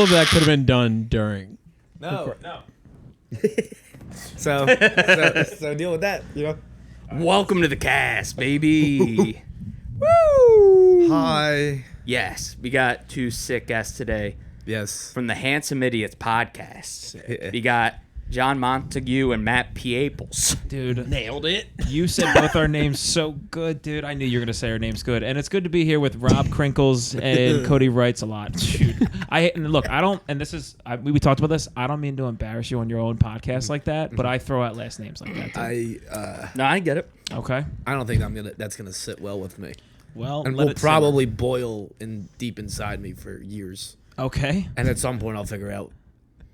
all of that could have been done during. No. So deal with that, you know. Welcome to the cast, baby. Woo! Hi. Yes, we got 2 sick guests today Yes. from the Handsome Idiots podcast. We got John Montague and Matt Piaples. Dude, Nailed it. you said both our names so good, dude. I knew you were gonna say our names good, and it's good to be here with Rob Crinkles and Cody Wrights a lot. Shoot, look. I don't, and this is we talked about this. I don't mean to embarrass you on your own podcast like that, but I throw out last names like that too. No, I get it. Okay. I don't think that's gonna sit well with me, Well, and let will it probably boil in deep inside me for years. simmer. Okay. And at some point, I'll figure out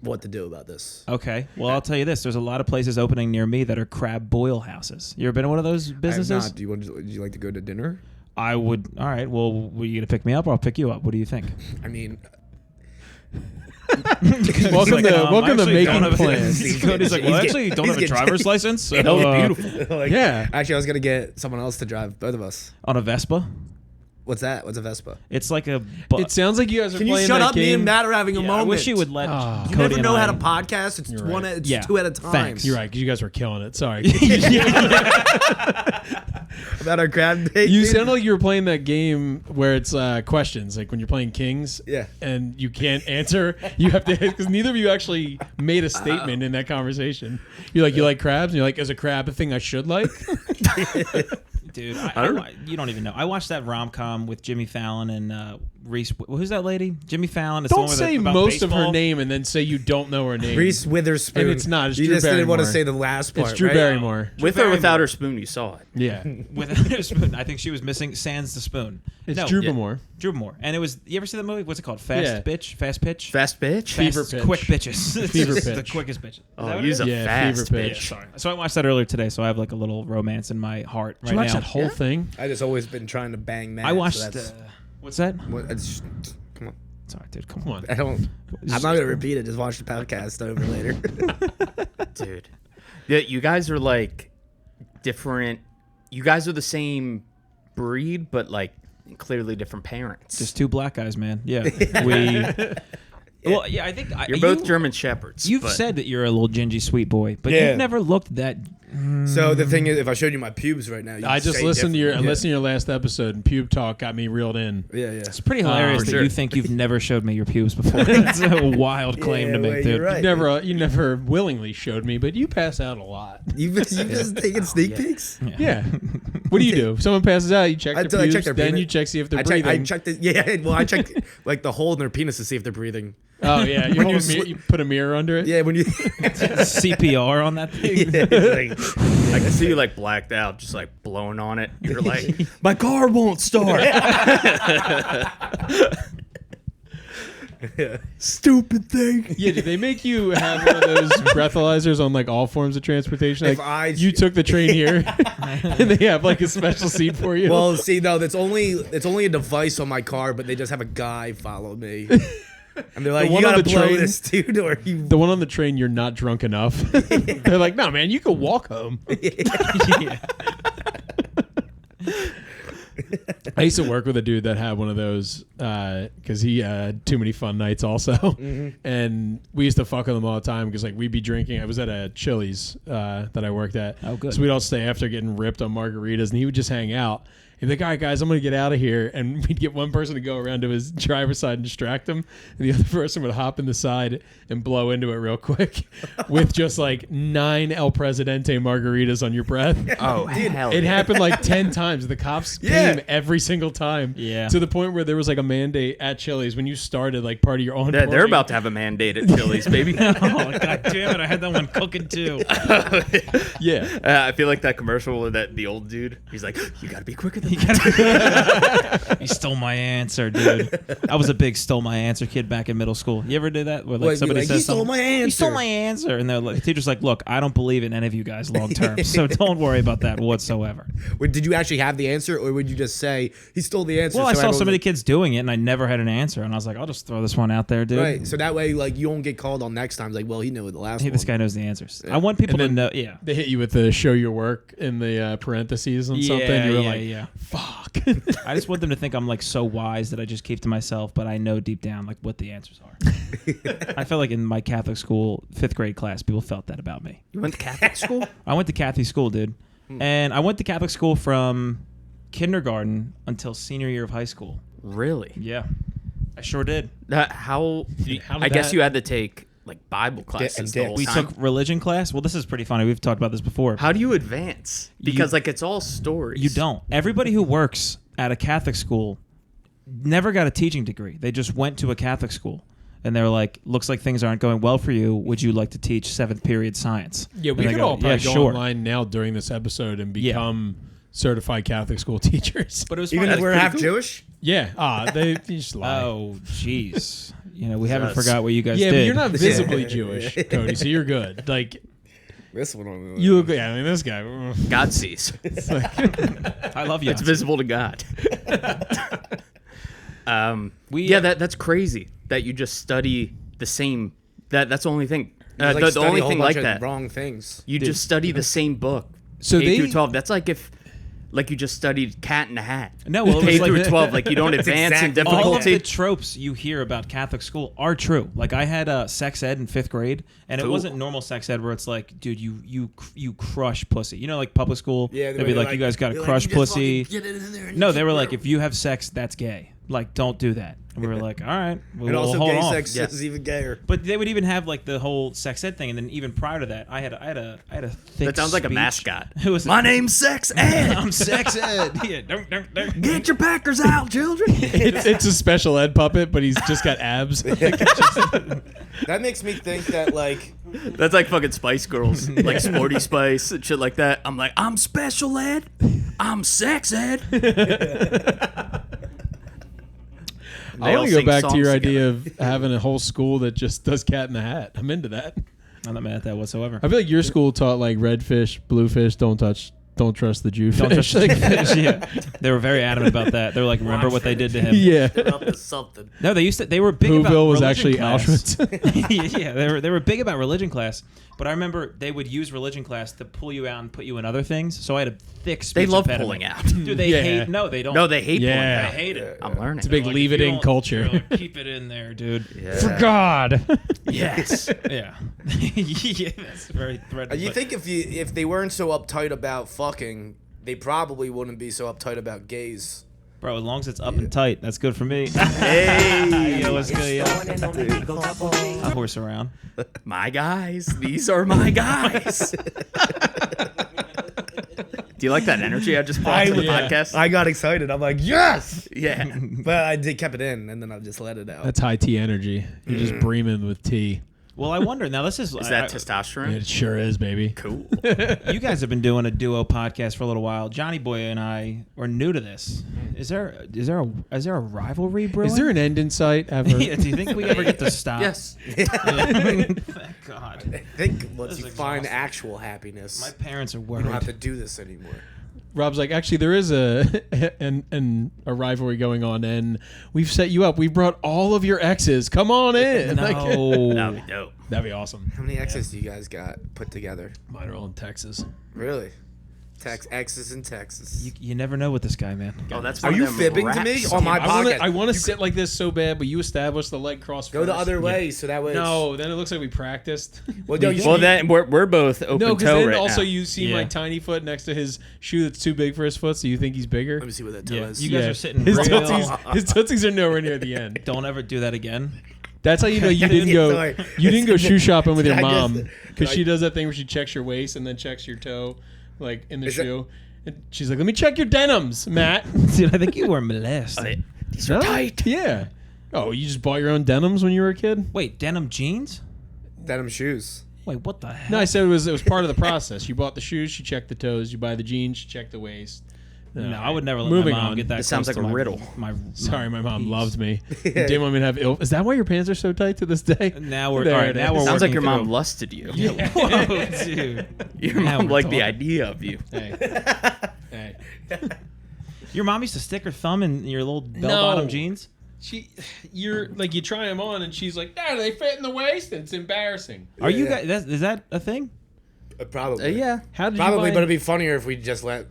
what to do about this. Okay. Well, I'll tell you this. There's a lot of places opening near me that are crab boil houses. You ever been to one of those businesses? I have not. Would you like to go to dinner? I would. All right. Well, were you gonna pick me up, or I'll pick you up? What do you think? I mean, Welcome to making plans. Cody's like, well, actually, you don't have a driver's license. So, beautiful. like, Yeah. Actually, I was gonna get someone else to drive both of us. on a Vespa. What's that? What's a Vespa? It's like a. It sounds like you guys are Can you playing shut that up? game. Me and Matt are having a I moment. wish you would let. You Cody never know and how I- to podcast. It's You're one. right. It's Yeah. 2 at a time. Thanks. You're right, because you guys were killing it. Sorry. About our crab date? You dude? sound like you were playing that game where it's questions, like when you're playing Kings. Yeah. And you can't answer. You have to, because neither of you actually made a statement in that conversation. You're like, you like crabs? And you're like, is a crab a thing I should like? Dude, you don't even know. I watched that rom-com with Jimmy Fallon and Reese. Who's that lady? Jimmy Fallon. It's the Don't one with say about most of her baseball. name and then say you don't know her name. Reese Witherspoon. And it's not. It's you Drew just didn't want to Barrymore. say the last part. It's Drew right? Barrymore. With or without her spoon, you saw it. Yeah. Without her spoon. I think she was missing sans the spoon. It's Drew Barrymore. Drew Barrymore. And it was. You ever see that movie? What's it called? Fast Pitch. Fast bitch. Fast, Fever pitch. Quick bitches. It's Fever just pitch. The quickest bitches. Is that Oh, what it use is? a Yeah, fast fever bitch. pitch. Sorry. So I watched that earlier today. So I have like a little romance in my heart Did right you watch now. that whole thing? I just always been trying to bang Matt. I watched. So that's, What's that? it's, come on. Sorry, dude. Come Come on. on. I don't. I'm not gonna repeat it. Just watch the podcast over later. Dude. Yeah, you guys are like different. You guys are the same breed, but like clearly different parents. Just 2 black guys, man. Yeah. We. Well, yeah, I think You're both German shepherds. You've but said that you're a little gingy sweet boy, but Yeah. you've never looked that. So the thing is, if I showed you my pubes right now, you'd I just say listened to different. listened to your last episode, and pube talk got me reeled in. Yeah, yeah. It's pretty hilarious for that sure. you think you've never showed me your pubes before. That's a wild claim Yeah, to make, well, dude. you're right. You never willingly showed me, but you pass out a lot. You've just taken sneak peeks. Yeah. What do you do? If someone passes out, you check I their pubes, check their then penis. you check see if they're I breathing. checked it. Yeah, well, I checked like the hole in their penis to see if they're breathing. Oh yeah, When you you put a mirror under it. Yeah, when you. CPR on that thing. Yeah, it's like, I can see you like blacked out, just like blowing on it. You're like, my car won't start. Stupid thing. Yeah, did they make you have one of those breathalyzers on like all forms of transportation? If Like you took the train here, and they have like a special seat for you. Well, see, no, it's only a device on my car, but they just have a guy follow me, and they're like, The "You one on gotta the blow train- this, dude, or you." the one on the train, you're not drunk enough. They're like, no, man, you can walk home. Yeah. I used to work with a dude that had one of those because he had too many fun nights also. And we used to fuck with him all the time because like we'd be drinking. I was at a Chili's that I worked at. Oh, good. So we'd all stay after getting ripped on margaritas, and he would just hang out. He'd be like, all right, guys, I'm going to get out of here. And we'd get one person to go around to his driver's side and distract him. And the other person would hop in the side and blow into it real quick with just like 9 El Presidente margaritas on your breath. oh, hell It yeah. happened like 10 times. The cops Yeah. came every single time. Yeah. To the point where there was like a mandate at Chili's when you started like part of your own. They're about to have a mandate at Chili's, baby. Oh, God damn it. I had that one cooking too. Yeah. I feel like that commercial with the old dude. He's like, you gotta be quicker than that. You stole my answer, dude. I was a big stole my answer kid back in middle school. You ever do that? Where like What, somebody like, says "He stole something, my answer." You stole my answer. And they're like, the teacher's like, look, I don't believe in any of you guys long term. So don't worry about that whatsoever. Wait, did you actually have the answer, or would you just say he stole the answer? Well, I so saw everyone- so many kids doing it, and I never had an answer. And I was like, I'll just throw this one out there, dude. Right, so that way, like, you won't get called on next time. It's like, well, he knew the last Hey, one. this guy knows the answers. I want people And to then know. Yeah. They hit you with the show your work in the parentheses on something. Yeah, You were yeah, like, yeah. Fuck. I just want them to think I'm like so wise that I just keep to myself, but I know deep down like what the answers are. I felt like in my Catholic school 5th grade class, people felt that about me. You went to Catholic school? I went to Catholic school, dude, and I went to Catholic school from kindergarten until senior year of high school. Really? Yeah, I sure did. How did I guess that- you had to take like Bible classes the whole We time. took religion class. Well, this is pretty funny. We've talked about this before. How do you advance? Because like it's all stories. You don't. Everybody who works at a Catholic school never got a teaching degree. They just went to a Catholic school. And they were like, looks like things aren't going well for you. Would you like to teach 7th period science? Yeah, we And they could go, all probably yeah, go sure. online now during this episode and become certified Catholic school teachers. But it was Even funny. if we're pretty half cool. Jewish. Yeah, they just lie. Oh, jeez. You know, we haven't Yes. forgot what you guys Yeah, did. but you're not visibly Jewish, Cody, so you're good. Like, This one. you look, yeah, I mean, this guy. God sees. I love you. It's visible to God. We- That's crazy that you just study the same. That's the only thing. Like The study only a whole thing bunch like of that. Wrong things. You just study the same book. So 8 they- through 12. That's like if, like you just studied Cat in a Hat. No, well, it was 8 like- through 12. Like you don't advance in exactly- all of the difficulty. tropes you hear about Catholic school are true. Like I had sex ed in 5th grade, and it Cool. wasn't normal sex ed where it's like, dude, you crush pussy. You know, like public school. Yeah, they'd be like, you guys got to crush pussy. No, they were like, if you have sex, that's gay. Like, don't do that. And we were like, all right, And also, hold gay on. sex Yeah. is even gayer. But they would even have like the whole sex ed thing, and then even prior to that, I had a thick. That sounds like a speech. mascot. It was My name's Sex Ed. I'm sex ed. Yeah, don't. Get your Packers out, children. It's a special ed puppet, but he's just got abs. That makes me think that like That's like fucking Spice Girls, like Sporty Spice and shit like that. I'm like, I'm special ed. I'm sex ed. I want to go back to your idea of having a whole school that just does Cat in the Hat. I'm into that. I'm not mad at that whatsoever. I feel like your school taught like red fish, blue fish, don't trust the Jew Don't fish. touch the fish. Yeah, they were very adamant about that. They were like, remember what they did to him? Yeah. up to something. No, they used to. They were big about Whoville was religion actually class. Auschwitz. Yeah, they were big about religion class. But I remember they would use religion class to pull you out and put you in other things. So I had a thick speech They love impediment. pulling out. Dude, they Yeah. hate. No, they don't. No, they hate Yeah. pulling They out. hate it. I'm learning. It's a big Like, leave if it you in don't- culture. they're like, keep it in there, dude. For God. Yes. Yeah. Yeah, that's very threatening. You but- think if they weren't so uptight about fucking, they probably wouldn't be so uptight about gays. Bro, as long as it's up and tight, that's good for me. Hey, Yo, what's good, yo? I horse around. my guys. These are my guys. Do you like that energy I just brought to the podcast? I got excited. I'm like, yes! Yeah. But I did kept it in, and then I just let it out. That's high tea energy. You're just breaming with tea. Well, I wonder. Now, this is Is that testosterone? It sure is, baby. Cool. you guys have been doing a duo podcast for a little while. Johnny Boy and I are new to this. Is there a rivalry brewing? Is there an end in sight ever? Yeah, do you think we ever get to stop? Yes. Thank God. I think once This you is find exhausting. actual happiness, My parents are you worried. don't have to do this anymore. Rob's like, actually, there is a rivalry going on, and we've set you up. We brought all of your exes. Come on in. Like, No. That'd be dope. that'd be awesome. How many exes do you guys got put together? Mine are all in Texas. Really? Exes in Texas. You never know with this guy, man. Oh, that's Are one you of them fibbing rap to me songs. on my podcast? I want to sit like this so bad, but you establish the leg cross Go the first. other way, so that way. No, then it looks like we practiced. Well, no, you Well, then we're both open No, because toe then right also now. you see Yeah. my tiny foot next to his shoe that's too big for his foot, so you think he's bigger. Let me see what that toe Yeah, is. you guys are sitting his real- tootsies are nowhere near the end. Don't ever do that again. That's how you know you didn't go. Sorry. You didn't go shoe shopping with your I mom just- because she like- does that thing where she checks your waist and then checks your toe, like in the Is that- shoe. And she's like, "Let me check your denims, Matt." Dude, I think you were molested. These are tight. Yeah. Oh, you just bought your own denims when you were a kid? Wait, denim jeans? Denim shoes. Wait, what the hell? No, I said it was part of the process. You bought the shoes, she checked the toes. You buy the jeans, she checked the waist. No, I would never let Moving my mom on. get that. This sounds close like to a my- riddle. Sorry, my mom piece. loved me. Didn't want me to have ill. Is that why your pants are so tight to this day? Now we're There all right. it Now is. we're Sounds like your working mom through- lusted you. Whoa, dude. Your Now mom we're liked the talking. idea of you. Hey. Your mom used to stick her thumb in your little bell-bottom No. jeans. You're like you try them on, and she's like, "No, they fit in the waist." And it's embarrassing. Are you Yeah. guys? Is that a thing? Probably. Yeah. How did Probably, you but it'd be funnier if we just let.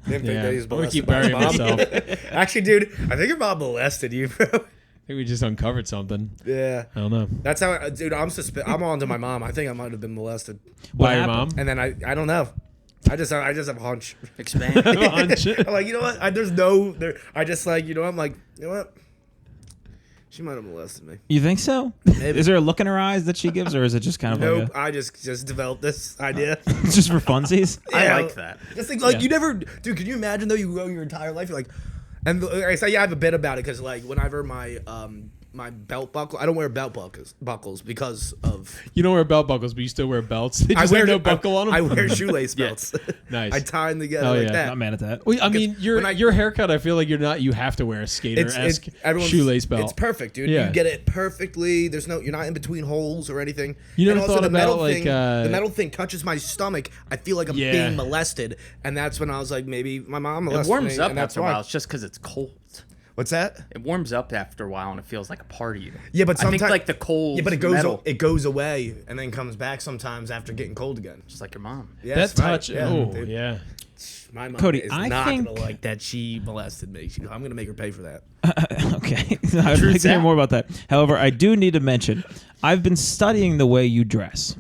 Didn't think Yeah. that he was I'm gonna molested keep by his burying mom. myself. Actually, dude, I think your mom molested you, bro. I think we just uncovered something. Yeah. I don't know. That's how, dude. I'm on to my mom. I think I might have been molested, By your happened? mom? and then I don't know. I just have a hunch. Expand. I'm like, you know what? There's no there. I just like, you know, I'm like, you know what? She might have molested me. You think so? Maybe. Is there a look in her eyes that she gives, or is it just kind of Nope. like I just developed this idea. just for funsies? I Yeah. like that. Just think, like, Yeah. you never, dude. Can you imagine though? You go your entire life, you're like, and I say, yeah, I have a bit about it because like whenever my belt buckle, I don't wear belt buckles because of. You don't wear belt buckles, but you still wear belts. They I just wear have no buckle on them. I wear shoelace belts. Nice. I tie them together Oh, like yeah. that. Not mad at that. Well, I mean, when I- your haircut, I feel like you're not. You have to wear a skater-esque everyone's- shoelace belt. It's perfect, dude. Yeah. You get it perfectly. You're not in between holes or anything. You never And also thought the about, metal like, thing, the metal thing touches my stomach. I feel like I'm Yeah. being molested, and that's when I was like, maybe my mom molested It warms me, up and that's after a why. while. It's just because it's cold. What's that? It warms up after a while and it feels like a part of you. Yeah, but I think sometimes like the cold. Yeah, but it metal, goes away and then comes back sometimes after getting cold again. just like your mom. Yeah, that that's right. touch. Yeah, Oh, dude. yeah. My mom Cody, is I not think- gonna like that she molested me. I'm gonna make her pay for that. Okay. I'd like to hear more about that. However, I do need to mention I've been studying the way you dress.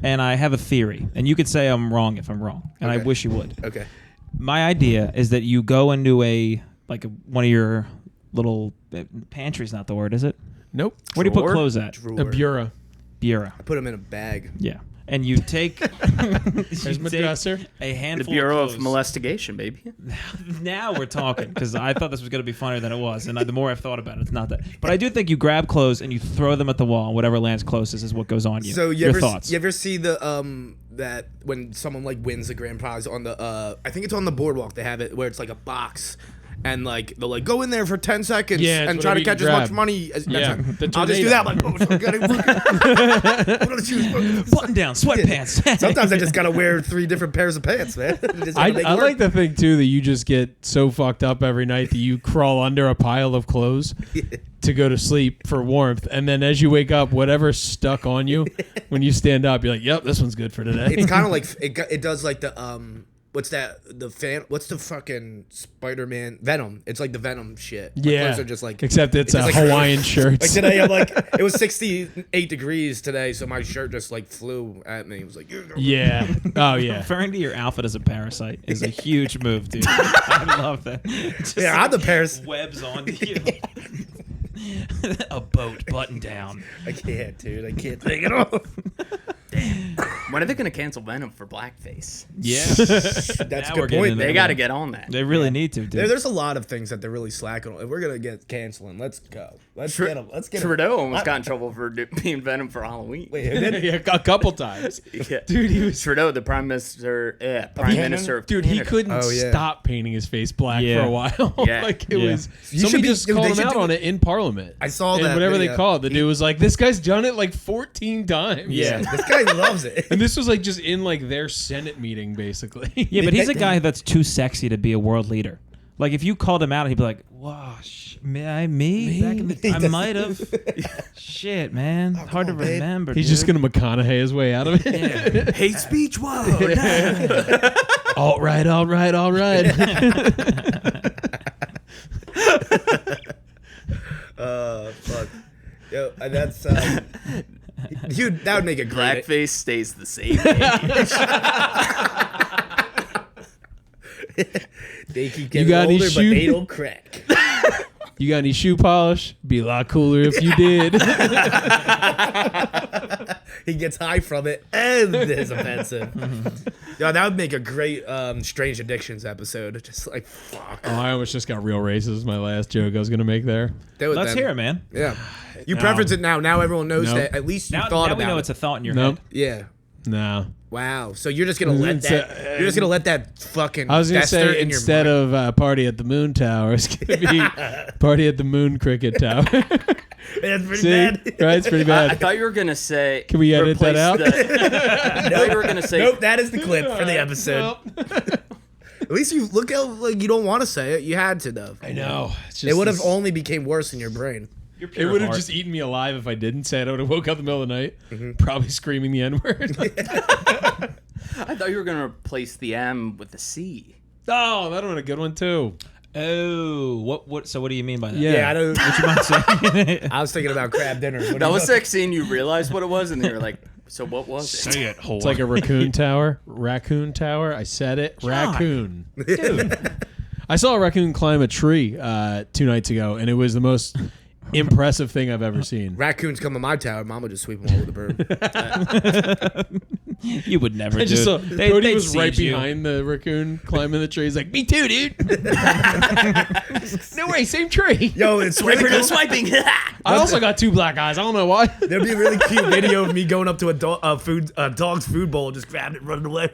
And I have a theory. And you could say I'm wrong if I'm wrong. And I Okay. wish you would. Okay. My idea is that you go into one of your little pantry's not the word, is it? Nope. Where do you put Drawer? clothes at? A bureau. Bureau. I put them in a bag. Yeah. And you take, There's my dresser. a The handful Bureau of of clothes. Molestigation, baby. Now we're talking because I thought this was going to be funnier than it was, and the more I've thought about it, it's not that. But I do think you grab clothes and you throw them at the wall, and whatever lands closest is what goes on you. So Your thoughts? You ever see the that when someone like wins the grand prize on the I think it's on the boardwalk they have it where it's like a box. And like they'll like go in there for 10 seconds Yeah, it's and try to whatever you catch can as much grab. money as Yeah, that's the I'll just do that. I'm like, oh, so I'm gonna choose. Button down, sweatpants. Sometimes I just gotta wear 3 different pairs of pants, man. Just gotta make it I work. like the thing too that you just get so fucked up every night that you crawl under a pile of clothes to go to sleep for warmth, and then as you wake up, whatever's stuck on you when you stand up, you're like, "Yep, this one's good for today." It's kind of like it does like the what's that what's the fucking Spider-Man Venom? It's like the Venom shit. My yeah, clothes are just like except it's just a like- Hawaiian shirt. like today. I'm like it was 68 degrees today, so my shirt just like flew at me. It was like Yeah. Oh yeah. Referring to your outfit as a parasite is a huge move, dude. I love that. Just yeah, I'm the Paris. webs onto you. A boat button down. I can't, dude. I can't take it off. When are they going to cancel Venom for blackface? Yeah. That's Now a we're good getting point. into They Yeah. got to get on that. They really need to, dude. There's a lot of things that they're really slacking on. If we're gonna get canceling, let's go. Let's get them. Let's get 'em. Trudeau almost got in trouble for being Venom for Halloween. Wait, and then, Yeah, a couple times. Yeah. Dude, he was Trudeau, the prime minister, minister of Dude, he Canada. couldn't Oh, yeah. stop painting his face black Yeah. for a while. Yeah. Like it Yeah. was. You should Somebody be- just dude, called they him should out do on it. it in Parliament. I saw And that whatever video. they call it, the dude was like, "This guy's done it like 14 times." Yeah. this guy loves it. And this was like just in like their Senate meeting, basically. Yeah, but he's a they- guy that's too sexy to be a world leader. Like if you called him out, he'd be like, "Wow, me? Back in the, I might have." Shit, man, hard to on, babe. remember. He's dude. just gonna McConaughey his way out of it. Yeah. hate speech. Whoa. All right, all right, all right. Fuck. Yo, and that's dude. That would make a great. Blackface stays the same. They keep You getting got any older, but shoe- they don't crack. You got any shoe polish? Be a lot cooler if you did. He gets high from it, and it's offensive. Yeah, that would make a great Strange Addictions episode. Just like fuck. Oh, I almost just got real racist. My last joke I was gonna make there. Do it Let's then. hear it, man. Yeah, you preference it now. Now everyone knows Nope. that. At least you Now, thought now about we know it. it's a thought in your Nope. head. Yeah. No. Wow. So you're just gonna let It's that? You're just gonna let that fucking. I was gonna fester say in your instead mind. of party at the moon tower, it's gonna be party at the moon cricket tower. That's pretty See, bad. right? It's pretty I bad. thought you were going to say. Can we edit that replace out? I thought you were going to say. Nope, that is the clip for the episode. At least you look how like you don't want to say it. You had to though. I know. It's just It would have this- only became worse in your brain. You're It pure would have heart. just eaten me alive if I didn't say it. I would have woke up in the middle of the night, probably screaming the N word. I thought you were going to replace the M with the C. Oh, that one a good one too. Oh, what? So what do you mean by that? Yeah. Yeah, I don't. What you might say? I was thinking about crab dinner. What That do was you- sick seeing you realize what it was, and they were like, "So what was it?" Say it, whore. It's like a raccoon tower. Raccoon tower. I said it. Raccoon. dude. I saw a raccoon climb a tree 2 nights ago, and it was the most impressive thing I've ever seen. Raccoons come in my tower. Mama just sweep them all with a broom. You would never. I just saw dude. Cody they'd was right siege you. behind the raccoon climbing the tree. He's like, "Me too, dude." No way, same tree. Yo, it's really cool. swiping. I also got 2 black eyes. I don't know why. There'd be a really cute video of me going up to a dog's food bowl, just grabbing it, running away.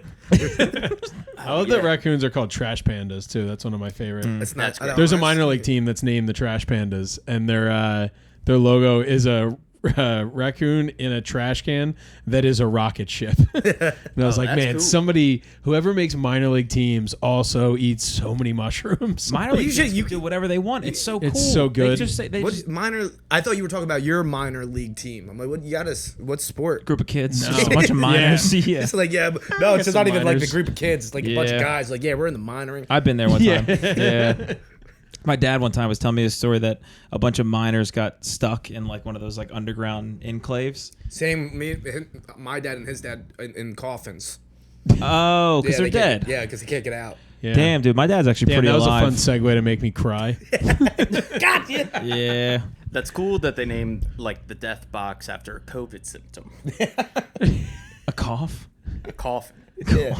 I love that raccoons are called trash pandas too. That's one of my favorite. It's not. That's great. There's a minor league team that's named the Trash Pandas, and their logo is a raccoon in a trash can that is a rocket ship. And I was like, that's man, cool. somebody, whoever makes minor league teams also eats so many mushrooms. Minor league should- teams you can do whatever they want. It's so cool. It's so good. They just say they What's just minor? I thought you were talking about your minor league team. I'm like, what? You got us? What sport? group of kids, No. just a bunch of minors. Yeah. It's like, yeah, no, it's some not even like the minors. group of kids. It's like a bunch of Yeah. guys. Like, yeah, we're in the minoring. I've been there one Yeah. time. Yeah. My dad one time was telling me a story that a bunch of miners got stuck in like one of those like underground enclaves. Same, my dad and his dad in coffins. Oh, because Yeah, they're they can't- dead. Yeah, because he can't get out. Yeah. Damn, dude, my dad's actually Damn, pretty that was alive. a fun segue to make me cry. Yeah. That's cool that they named like the death box after a COVID symptom. A cough. A coffin. Yeah.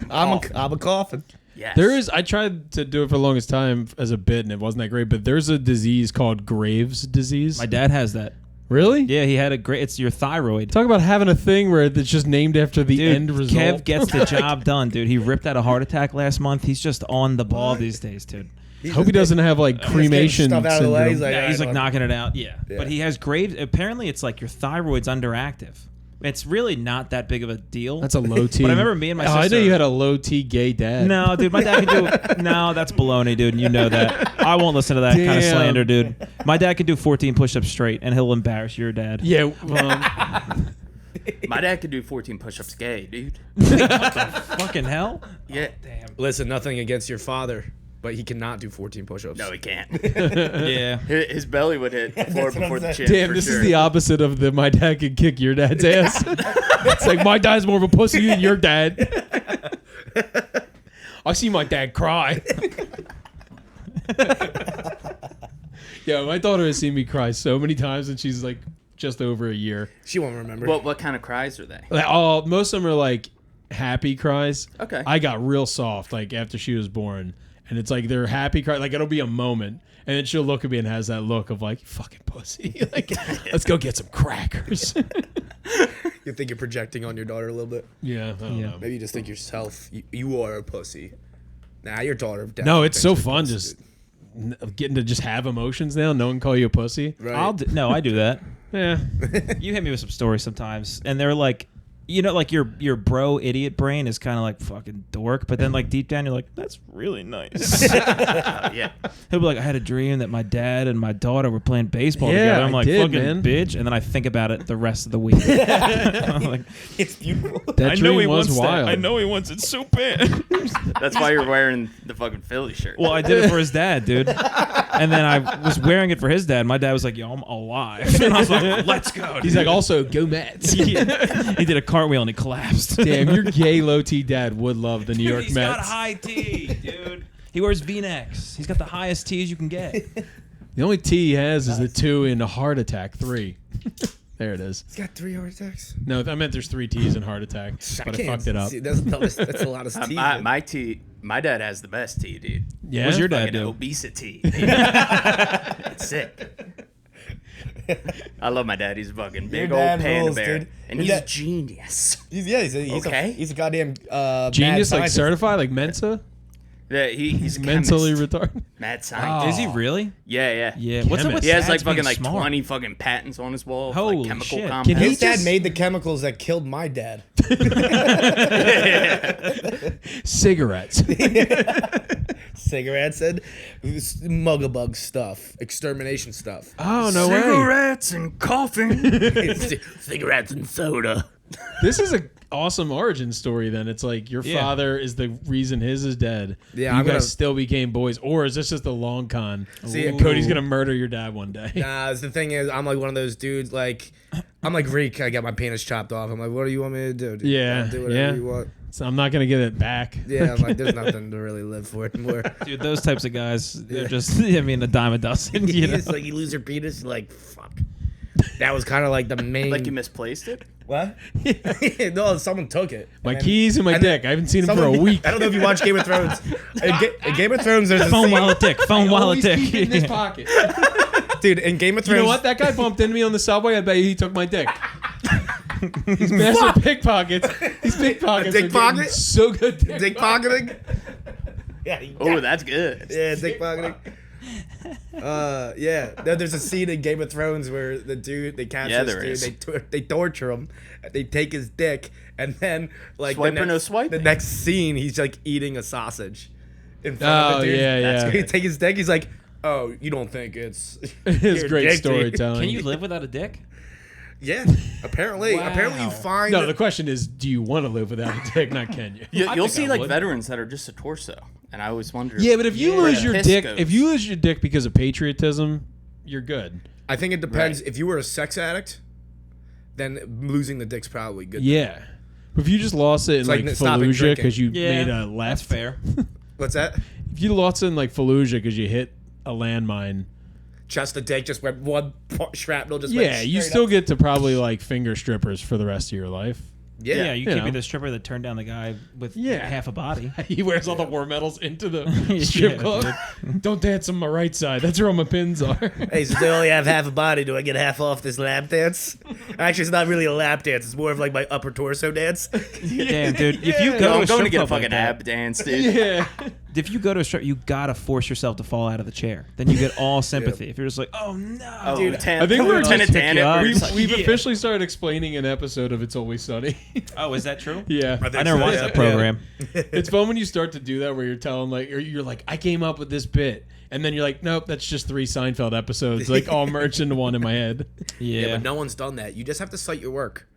I'm a coffin. Yes. There is. I tried to do it for the longest time as a bit, and it wasn't that great. But there's a disease called Graves' disease. My dad has that. Really? Yeah, he had a great. It's your thyroid. Talk about having a thing where it's just named after the Dude, end result. Kev gets the job done, dude. He ripped out a heart attack last month. He's just on the ball these days, dude. Hope he doesn't have like cremation stuff out of the way. syndrome. Yeah, he's I like don't- knocking it out. Yeah. Yeah. But he has Graves. Apparently, it's like your thyroid's underactive. It's really not that big of a deal. That's a low T. But I remember me and my Oh, I sister. know you had a low T gay dad. No, dude, my dad can do. No, that's baloney, dude. And you know that. I won't listen to that kind of Damn. slander, dude. My dad can do 14 push-ups straight, and he'll embarrass your dad. Yeah. My dad could do 14 push-ups gay, dude. Fucking hell. Yeah. Damn. Listen, nothing against your father, but he cannot do 14 push-ups. No, he can't. Yeah. His belly would hit the floor what I'm before the saying. chin. Damn, for this sure. is the opposite of the my dad could kick your dad's ass. It's like my dad's more of a pussy than your dad. I see my dad cry. Yeah, my daughter has seen me cry so many times, and she's like just over a year. She won't remember. What kind of cries are they? Like, most of them are like happy cries. Okay. I got real soft like after she was born, and it's like they're happy cry. Like it'll be a moment, and then she'll look at me and has that look of like, "You fucking pussy." Like, let's go get some crackers. You think you're projecting on your daughter a little bit? Yeah. I don't know. Maybe you just think yourself, you are a pussy. Nah, your daughter. No, definitely it's so thinks you're fun pussy, just dude. getting to just have emotions now. No one call you a pussy. Right. No, I do that. Yeah. You hit me with some stories sometimes, and they're like, you know, like your bro idiot brain is kind of like fucking dork, but then like deep down you're like, that's really nice. Yeah. He'll be like, I had a dream that my dad and my daughter were playing baseball Yeah, together. I'm I like, did, fucking man. bitch, and then I think about it the rest of the week. I'm like, It's beautiful. That dream was wild. I know he wants it so bad. That's why you're wearing the fucking Philly shirt. Well, I did it for his dad, dude. And then I was wearing it for his dad. My dad was like, yo, I'm alive. And I was like, let's go, dude. He's like, also go Mets. He did a cartwheel and he collapsed. Damn, your gay low T dad would love the New York He's Mets. got high T, dude. He wears V-necks. He's got the highest T's you can get. The only T he has is the 2 in a Heart Attack 3. There it is. He's got 3 heart attacks. No, I meant there's 3 T's in Heart Attack, but I fucked it up. See, that's a lot of teeth. My dad has the best tea, dude. Yeah. What's your dad Fucking do? obesity. It's sick. I love my dad. He's a fucking big Your old dad panda rules, bear, dude. and Your he's a dad- genius. He's Okay. a goddamn Genius, mad like scientist. certified, like Mensa? Yeah, he's a Mentally chemist. retarded? Mad scientist. Is he really? Yeah. Yeah. What's up with He has dads like fucking being like smart? 20 fucking patents on his wall. Holy like chemical shit. compounds. Can His dad just- made the chemicals that killed my dad. Cigarettes. Cigarettes and mugabug stuff, extermination stuff. Oh, no way. Cigarettes and coughing. Cigarettes and soda. This is a awesome origin story. Then it's like your Yeah. father is the reason his is dead. Yeah, you I'm guys gonna- still became boys, or is this just a long con? See, And Cody's gonna murder your dad one day. Nah, the thing is, I'm like one of those dudes. Like, I'm like Reek. I got my penis chopped off. I'm like, what do you want me to do? Dude? Yeah, I'll do whatever yeah. you want. So I'm not gonna get it back. Yeah, I'm like, there's nothing to really live for anymore. Dude, those types of guys, they're just, I mean, a dime a dozen. You know? It's like you lose your penis, you're like, fuck. That was kind of like the main. Like you misplaced it? What? No, someone took it. My And then- keys and my and then dick. I haven't seen him for someone- a week. I don't know if you watch Game of Thrones. In Game of Thrones, there's a Phone scene- wallet dick. Phone wallet Always dick. keep it in his Yeah. pocket. dude. In Game of You Thrones, know what? That guy bumped into me on the subway. I bet you he took my dick. He's master pickpockets. These pickpockets Dick are getting pocket? so good. dick pocketing. Yeah. Oh, that's good. Yeah, dick pocketing. Yeah. There's a scene in Game of Thrones where the dude they capture Yeah, this there dude, is. they torture him, they take his dick, and then like Swipe the or no next, swipe? the next scene he's like eating a sausage in front of Oh, the dude. yeah, That's yeah. He take his dick. He's like, oh, you don't think it's It's your great dick, do you?" storytelling. Can you live without a dick? Yeah, apparently you find No, the question is, do you want to live without a dick? Not can you? You'll think see I like would. veterans that are just a torso, and I always wonder. Yeah, but if you where lose the your piss dick, goes. if you lose your dick because of patriotism, you're good. I think it depends. Right. If you were a sex addict, then losing the dick's probably good. Yeah. If you just lost it in like like stopping Fallujah drinking. because you Yeah, made a that's left, fair. What's that? if you lost it in like Fallujah because you hit a landmine, Just the dick just went one shrapnel just went yeah, you straight still up. get to probably like finger strippers for the rest of your life. Yeah, you you can't know. be the stripper that turned down the guy with Yeah. half a body. He wears all the war medals into the strip Yeah, club. Don't dance on my right side. That's where all my pins are. Hey, since I only have half a body, do I get half off this lap dance? Actually, it's not really a lap dance. It's more of like my upper torso dance. Damn, dude. If you No, go I'm to going to a get a strip club like fucking that, ab dance, dude. yeah. if you go to a strip, you gotta force yourself to fall out of the chair. Then you get all sympathy. If you're just like, oh no, Oh, Dude, Lieutenant, I think we're Lieutenant just- Dan Yeah. Edwards. We've Yeah. officially started explaining an episode of It's Always Sunny. oh, is that true? yeah. I never watched that program. It's fun when you start to do that where you're telling like or you're like, I came up with this bit. And then you're like, nope, that's just 3 Seinfeld episodes, like all merged into one in my head. Yeah, But no one's done that. You just have to cite your work.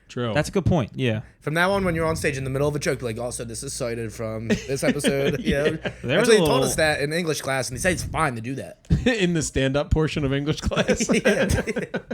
True. that's a good point. Yeah, From now on, when you're on stage in the middle of a joke, be like, also, this is cited from this episode. Yeah. Yeah. There was Actually, a he told little- us that in English class, and he said it's fine to do that. in the stand-up portion of English class.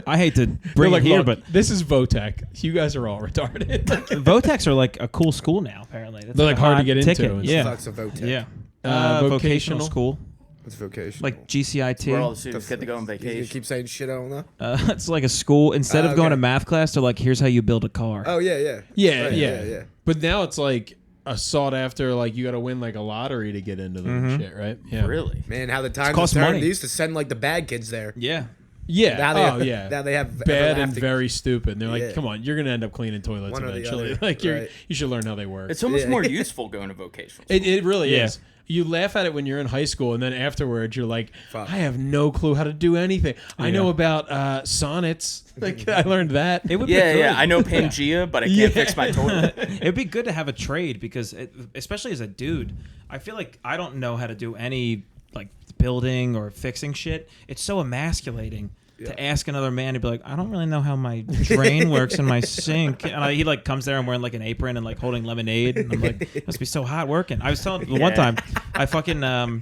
I hate to They're bring like, it here, "Look, but this is Votech. You guys are all retarded. Votex are like a cool school now. Apparently, That's They're, like, hard to hot get into ticket. and Yeah, Fuck's a vote. yeah. Vocational? Vocational school, It's vocation. like GCIT. Where all the students get to go on You vacation. keep saying shit, I don't know. It's like a school. Instead of going okay. to math class, they're like, here's how you build a car. Oh, yeah. yeah, Right, yeah, But now it's like a sought after, like you got to win like a lottery to get into the shit, right? Yeah. Really? Man, how the times costs have turned. money. They used to send like the bad kids there. Yeah. Yeah. Now they oh, have, yeah. Now they have Bad and everlasting- very stupid. And they're like, Yeah. come on, you're gonna end up cleaning toilets One or the eventually. other, Like right. you should learn how they work. It's so much Yeah. more useful going to vocational. It really Yeah. is. You laugh at it when you're in high school, and then afterwards you're like, Fuck. I have no clue how to do anything. I know about sonnets. Like I learned that. It would be Yeah, good. yeah. I know Pangea, but I can't Yeah. fix my toilet. It'd be good to have a trade because, especially as a dude, I feel like I don't know how to do any like building or fixing shit. It's so emasculating to ask another man to be like, I don't really know how my drain works in my sink. And he like comes there and wearing like an apron and like holding lemonade. And I'm like, it must be so hot working. I was telling the one Yeah. time, I fucking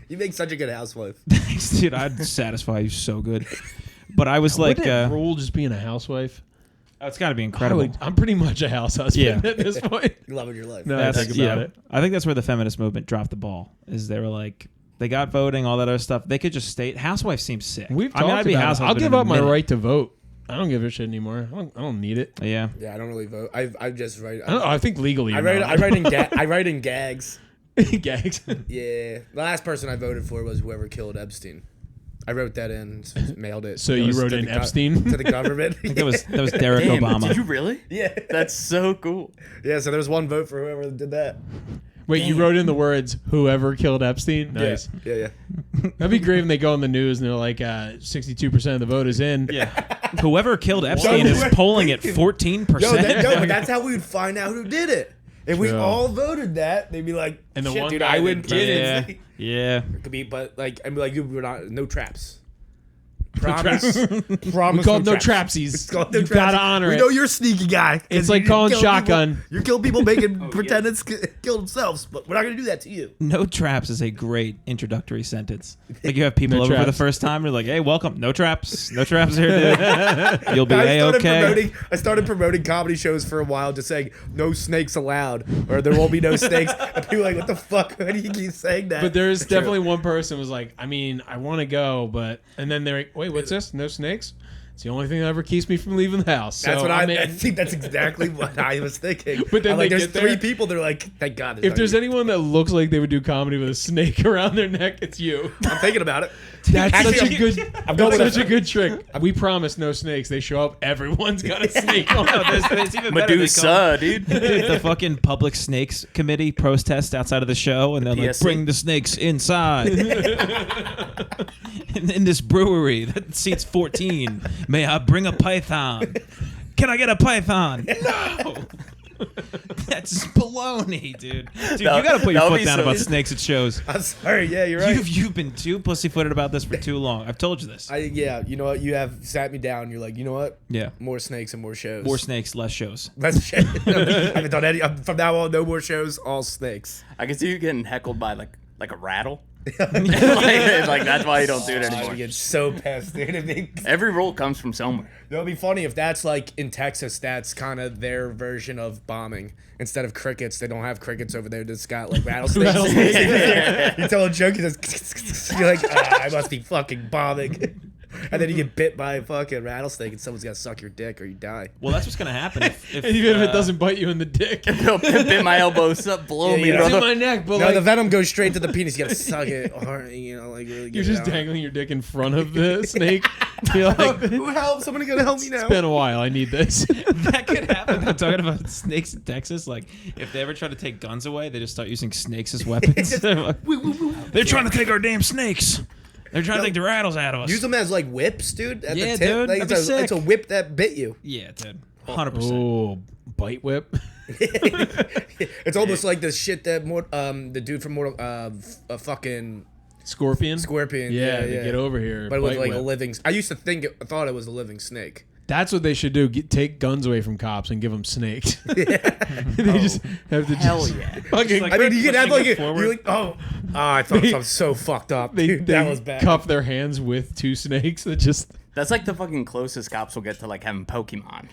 You make such a good housewife. thanks, dude. I'd satisfy you so good. But I was like, Wouldn't it rule just being a housewife? oh, it's got to be incredible. I'm pretty much a house husband Yeah. at this point. You loving your life. No, I think about it. I think that's where the feminist movement dropped the ball. Is they were like, they got voting, all that other stuff. They could just stay. Housewife seems sick. We've I talked mean, I'd be about it. housewife I'll in give a up my minute. right to vote. I don't give a shit anymore. I don't need it. Yeah. Yeah, I don't really vote. I just write. I think legally. I you're write. not. I write in. I write in gags. gags. Yeah, the last person I voted for was whoever killed Epstein. I wrote that in, mailed it. So you wrote to in the Epstein? to the government. I think that was Derek Damn, Obama. did you really? yeah, That's so cool. yeah. So there was one vote for whoever did that. Wait, you wrote in the words "whoever killed Epstein"? Nice. Yeah. That'd be great when they go on the news and they're like, 62% of the vote is in. Yeah. Whoever killed Epstein is polling at 14%. But that's how we would find out who did it. If we True. all voted that, they'd be like, And the "Shit, one dude, guy I that win did yeah. kids." Yeah. It could be, but like, and be like, we're not no traps. Promise. Promise. We called no traps. trapsies. It's called no You traps. gotta honor we it. know you're a sneaky guy. 'cause It's like you calling kill shotgun. People, you kill people making pretendants kill themselves, but we're not gonna do that to you. No traps is a great introductory sentence. Like you have people No over for the traps. first time, you're like, "Hey, welcome. No traps. No traps here, dude. You'll be okay." I started promoting comedy shows for a while, just saying no snakes allowed, or there won't be no snakes. And people are like, what the fuck? Why do you keep saying that? But there's definitely one person was like, I mean, I want to go, but and then they're like, wait, what's this? No snakes? It's the only thing that ever keeps me from leaving the house. That's so, what I mean, think. That's exactly what I was thinking. But then I'm like, they there's get three there. people. They're like, thank God. If not there's you. anyone that looks like they would do comedy with a snake around their neck, it's you. I'm thinking about it. That's Actually, such a good. I'm going That's with such a good trick. We promise no snakes. They show up. Everyone's got a snake on. No, there's even better. They Medusa, dude. the fucking public snakes committee protest outside of the show, and they're like, PSC. "Bring the snakes inside." in this brewery that seats 14, may I bring a python? Can I get a python? No. That's baloney, dude. Dude, you gotta put your that would foot be down so- about snakes at shows. I'm sorry. Yeah, you're right. You've been too pussyfooted about this for too long. I've told you this. Yeah, you know what? You have sat me down. You're like, you know what? Yeah. More snakes and more shows. More snakes, less shows. That's shit. I haven't done any. From now on, no more shows. All snakes. I can see you getting heckled by like a rattle. like that's why you don't do it I anymore. get so pissed, dude. Every rule comes from somewhere. It'll be funny if that's like in Texas. That's kind of their version of bombing. Instead of crickets, they don't have crickets over there. They just got like rattlesnakes. You tell a joke, you just you're like, I must be fucking bombing. And then you get bit by a fucking rattlesnake, and someone's got to suck your dick, or you die. Well, that's what's gonna happen if And even if it doesn't bite you in the dick, Bit my elbows up, blow me, yeah. it's in brother. my neck. But No, like, the venom goes straight to the penis. You gotta suck it hard, you know, like really. you're get it just out. dangling your dick in front of the snake. You're like, Who help? Somebody gonna help me now? it's been a while. I need this. that could happen. I'm talking about snakes in Texas. Like, if they ever try to take guns away, they just start using snakes as weapons. They're trying to take our damn snakes. They're trying to take the rattles out of us. Use them as like whips, dude. At Yeah, the tip. dude, Like, that'd be it's sick. a whip that bit you. Yeah, dude. 100%. Oh, bite whip. It's almost like the shit that the dude from Mortal fucking Scorpion. Scorpion. Yeah, they get over here. But it was bite like a whip. living. I used to thought it was a living snake. That's what they should do. Take guns away from cops and give them snakes. They just have to Hell just yeah. fucking. like- I mean, you can have pushing like it forward. you're like, I thought I was so fucked up. they Dude, that was bad. cuff their hands with two snakes that just. That's like the fucking closest cops will get to like having Pokemon.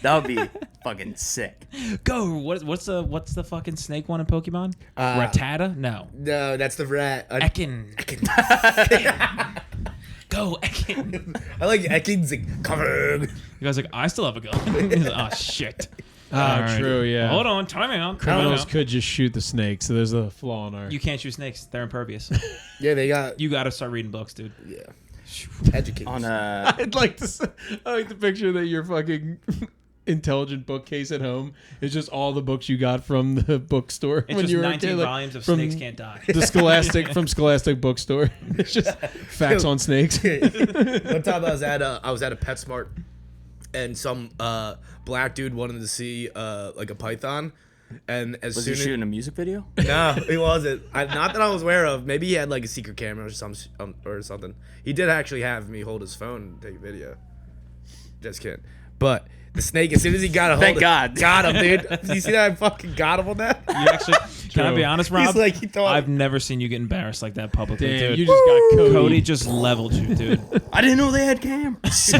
That would be fucking sick. Go. What's the fucking snake one in Pokemon? Rattata? No. No, that's the rat. Ekin. Go, Ekin. I like Ekans and covered. You guys like, I still have a gun. He's like, oh shit. Ah, All right. true. Yeah. Hold on, time out. Criminals Time out. could just shoot the snake, so there's a flaw in our. You can't shoot snakes. They're impervious. Yeah, they got You got to start reading books, dude. educate. On I'd like to. I like the picture that your fucking intelligent bookcase at home is just all the books you got from the bookstore It's when just you were 19 a kid, like, volumes of from Snakes Can't Die. The Scholastic bookstore. It's just facts on snakes. One time I was at a PetSmart, and some black dude wanted to see like a python, and as Was soon he as shooting a music video? no, he wasn't. Not that I was aware of. Maybe he had like a secret camera or something. He did actually have me hold his phone and take a video. Just kidding. But the snake, as soon as he got a hold Thank of, God. got him, dude. Did you see that? I fucking got him on that. You actually, can I be honest, Rob? He's like, he thought. I've never seen you get embarrassed like that publicly, Damn, dude. you just got Cody. Cody just leveled you, dude. I didn't know they had cameras.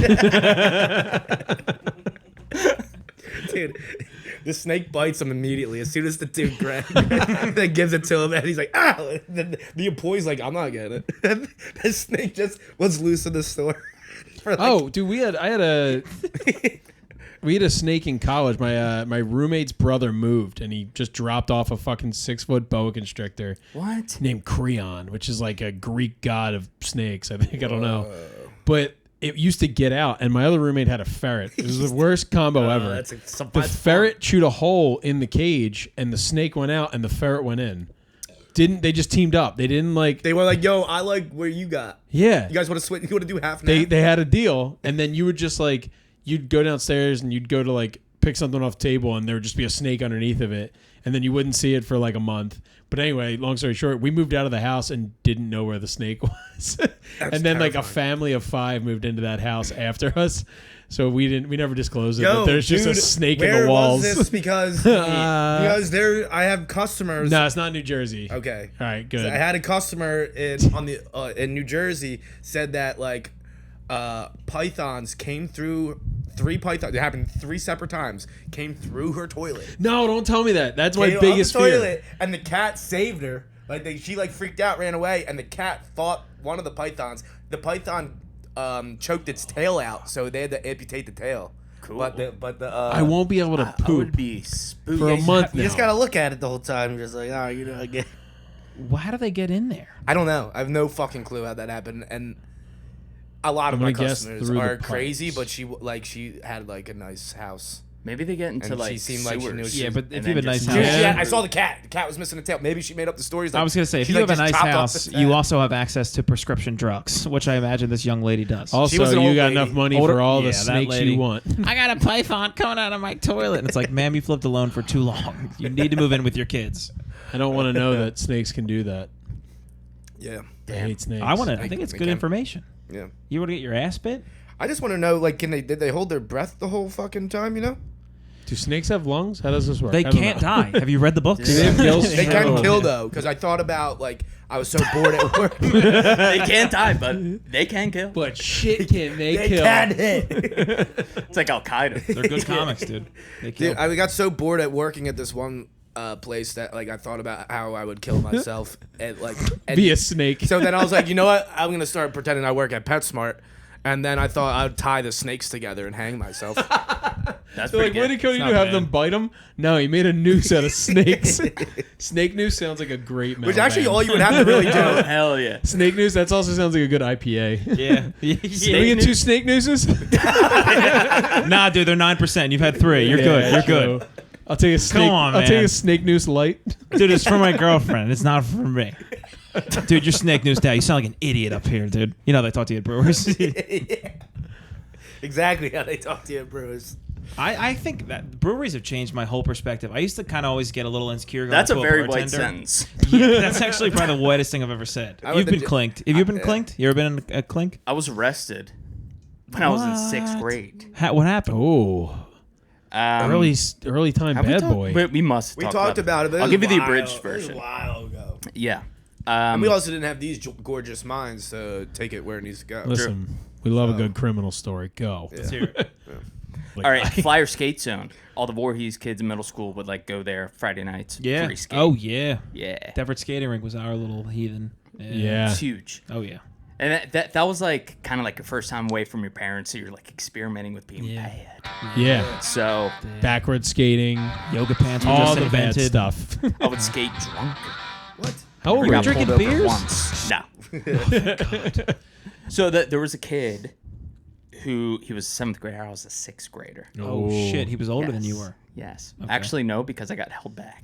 Dude, the snake bites him immediately as soon as the dude then gives it to him, and he's like, ah! The employee's like, I'm not getting it. The snake just was loose in the store. For like, Oh, dude, we had a snake in college. My roommate's brother moved, and he just dropped off a fucking 6-foot boa constrictor What? named Creon, which is like a Greek god of snakes. I think I don't know, but it used to get out, and my other roommate had a ferret. It was the worst combo ever. The ferret chewed a hole in the cage, and the snake went out, and the ferret went in. They just teamed up. They didn't like. They were like, yo, I like where you got. Yeah. You guys want to switch? You want to do half now? They had a deal, and then you would just like you'd go downstairs and you'd go to like pick something off the table and there would just be a snake underneath of it, and then you wouldn't see it for like a month. But anyway, long story short, we moved out of the house and didn't know where the snake was. And then like a family of 5 moved into that house after us. So we never disclosed it. But there's just a snake in the walls. Where was this? Because I have customers. No, it's not New Jersey. Okay. All right, good. I had a customer in New Jersey said that like pythons came through. 3 pythons. It happened 3 separate times. Came through her toilet. No, don't tell me that. That's my Came biggest up the fear. toilet, and the cat saved her. Like she like freaked out, ran away, and the cat fought one of the pythons. The python choked its tail out, so they had to amputate the tail. Cool. But the I won't be able to I would poop be spooky. for a month You now. just gotta look at it the whole time. You're just like, oh, you know, again. Well, how do they get in there? I don't know. I have no fucking clue how that happened, and a lot of I'm my gonna guess customers through the are crazy. pipes. But she had like a nice house. Maybe they get into And like she seemed like she knew sewers. she- Yeah, but and if then you have a nice just- house, I saw the cat. The cat was missing a tail. Maybe she made up the stories. Like, I was gonna say, if she, you like, have a just nice chopped off house, the you tail. also have access to prescription drugs, which I imagine this young lady does. She Also, was an you old got lady. enough money Older- for all yeah, the that snakes lady. you want. I got a python coming out of my toilet, and it's like, ma'am, you've lived alone for too long. You need to move in with your kids. I don't want to know that snakes can do that. Yeah, I hate snakes. I want to. I think it's They good can. information. yeah. You want to get your ass bit? I just want to know, like, did they hold their breath the whole fucking time? You know, Do snakes have lungs? How does this work? They I don't can't know. die. Have you read the book? Do they have gills? they can Oh. kill though, because I thought about like I was so bored at work. They can't die, but they can kill. But shit, can they They kill? can hit. It's like Al Qaeda. They're good comics, dude. They kill. Dude, I got so bored at working at this one place that like I thought about how I would kill myself and like Be a snake. So then I was like, you know what? I'm gonna start pretending I work at PetSmart, and then I thought I'd tie the snakes together and hang myself. That's So, pretty like, what good. did Cody It's do? not Have bad. them bite him? No, he made a noose out of snakes. Snake noose sounds like a great metal Which actually band. all you would have to really Oh, do. hell yeah. Snake noose. That also sounds like a good IPA. Yeah. Can we get 2 snake nooses? Nah, dude, they're 9%. You've had 3. You're good. You're good. So, I'll take a snake. on, I'll take man. a snake noose light. Dude, it's for my girlfriend. It's not for me. Dude, you're snake news dad. You sound like an idiot up here, dude. You know they talk to you at Brewers. Exactly how they talk to you at Brewers. I think that breweries have changed my whole perspective. I used to kind of always get a little insecure. Going That's a to very white bartender. sentence. Yeah, that's actually probably the whitest thing I've ever said. I You've went been to- clinked. Have you been clinked? You ever been in a clink? I was arrested when I was in 6th What? grade. What happened? Oh, early time have we bad talked- boy. We must. We talk talked about it. But I'll it give was you the wild. abridged It was version. a while ago. Yeah. And we also didn't have these gorgeous minds to take it where it needs to go. Listen, we love a good criminal story. Go. Let's hear it. All right, Flyer Skate Zone. All the Voorhees kids in middle school would like go there Friday nights. Yeah. Free skate. Oh yeah. yeah. Deptford skating rink was our little heathen. Yeah. It's huge. Oh yeah. And that was like kind of like your first time away from your parents, so you're like experimenting with being Yeah. bad. Yeah. So Backward skating, Yoga pants were all just the bad invented. stuff. I would skate drunk. What? How old We were got you? drinking pulled over beers? once. No. So there was a kid who he was a 7th grader. I was a 6th grader. Oh shit, he was older than you Yes. were. Yes. Okay. Actually, no, because I got held back.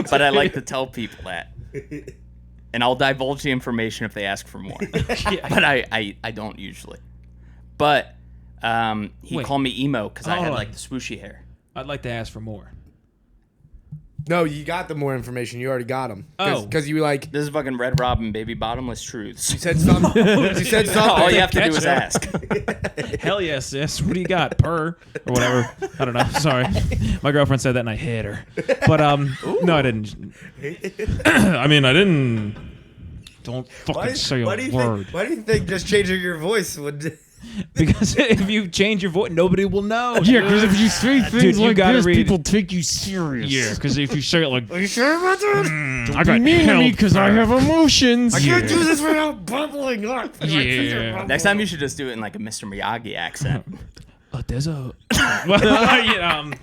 But I like to tell people that. And I'll divulge the information if they ask for more. But I don't usually. But he Wait. called me emo because I Hold had on. like the swooshy hair. I'd like to ask for more. No, you got the more information. You already got them. Oh. Because you were like, This is fucking Red Robin, baby, bottomless truths. you said something. You said something. All you have to do is Catch ask. Hell yes, sis. What do you got? Purr or whatever. I don't know. Sorry. My girlfriend said that and I hit her. But no, I didn't. I mean, I didn't. Don't fucking say a word. Why do you think just changing your voice would? Because if you change your voice, nobody will know. Yeah, because if you say things Dude, you like gotta this, read- people take you serious. Yeah, because if you say it like, Are you sure about that? I Be mean to me because I have emotions. I can't do this without bubbling up. Yeah. Next time you should just do it in like a Mr. Miyagi accent. there's a. Well,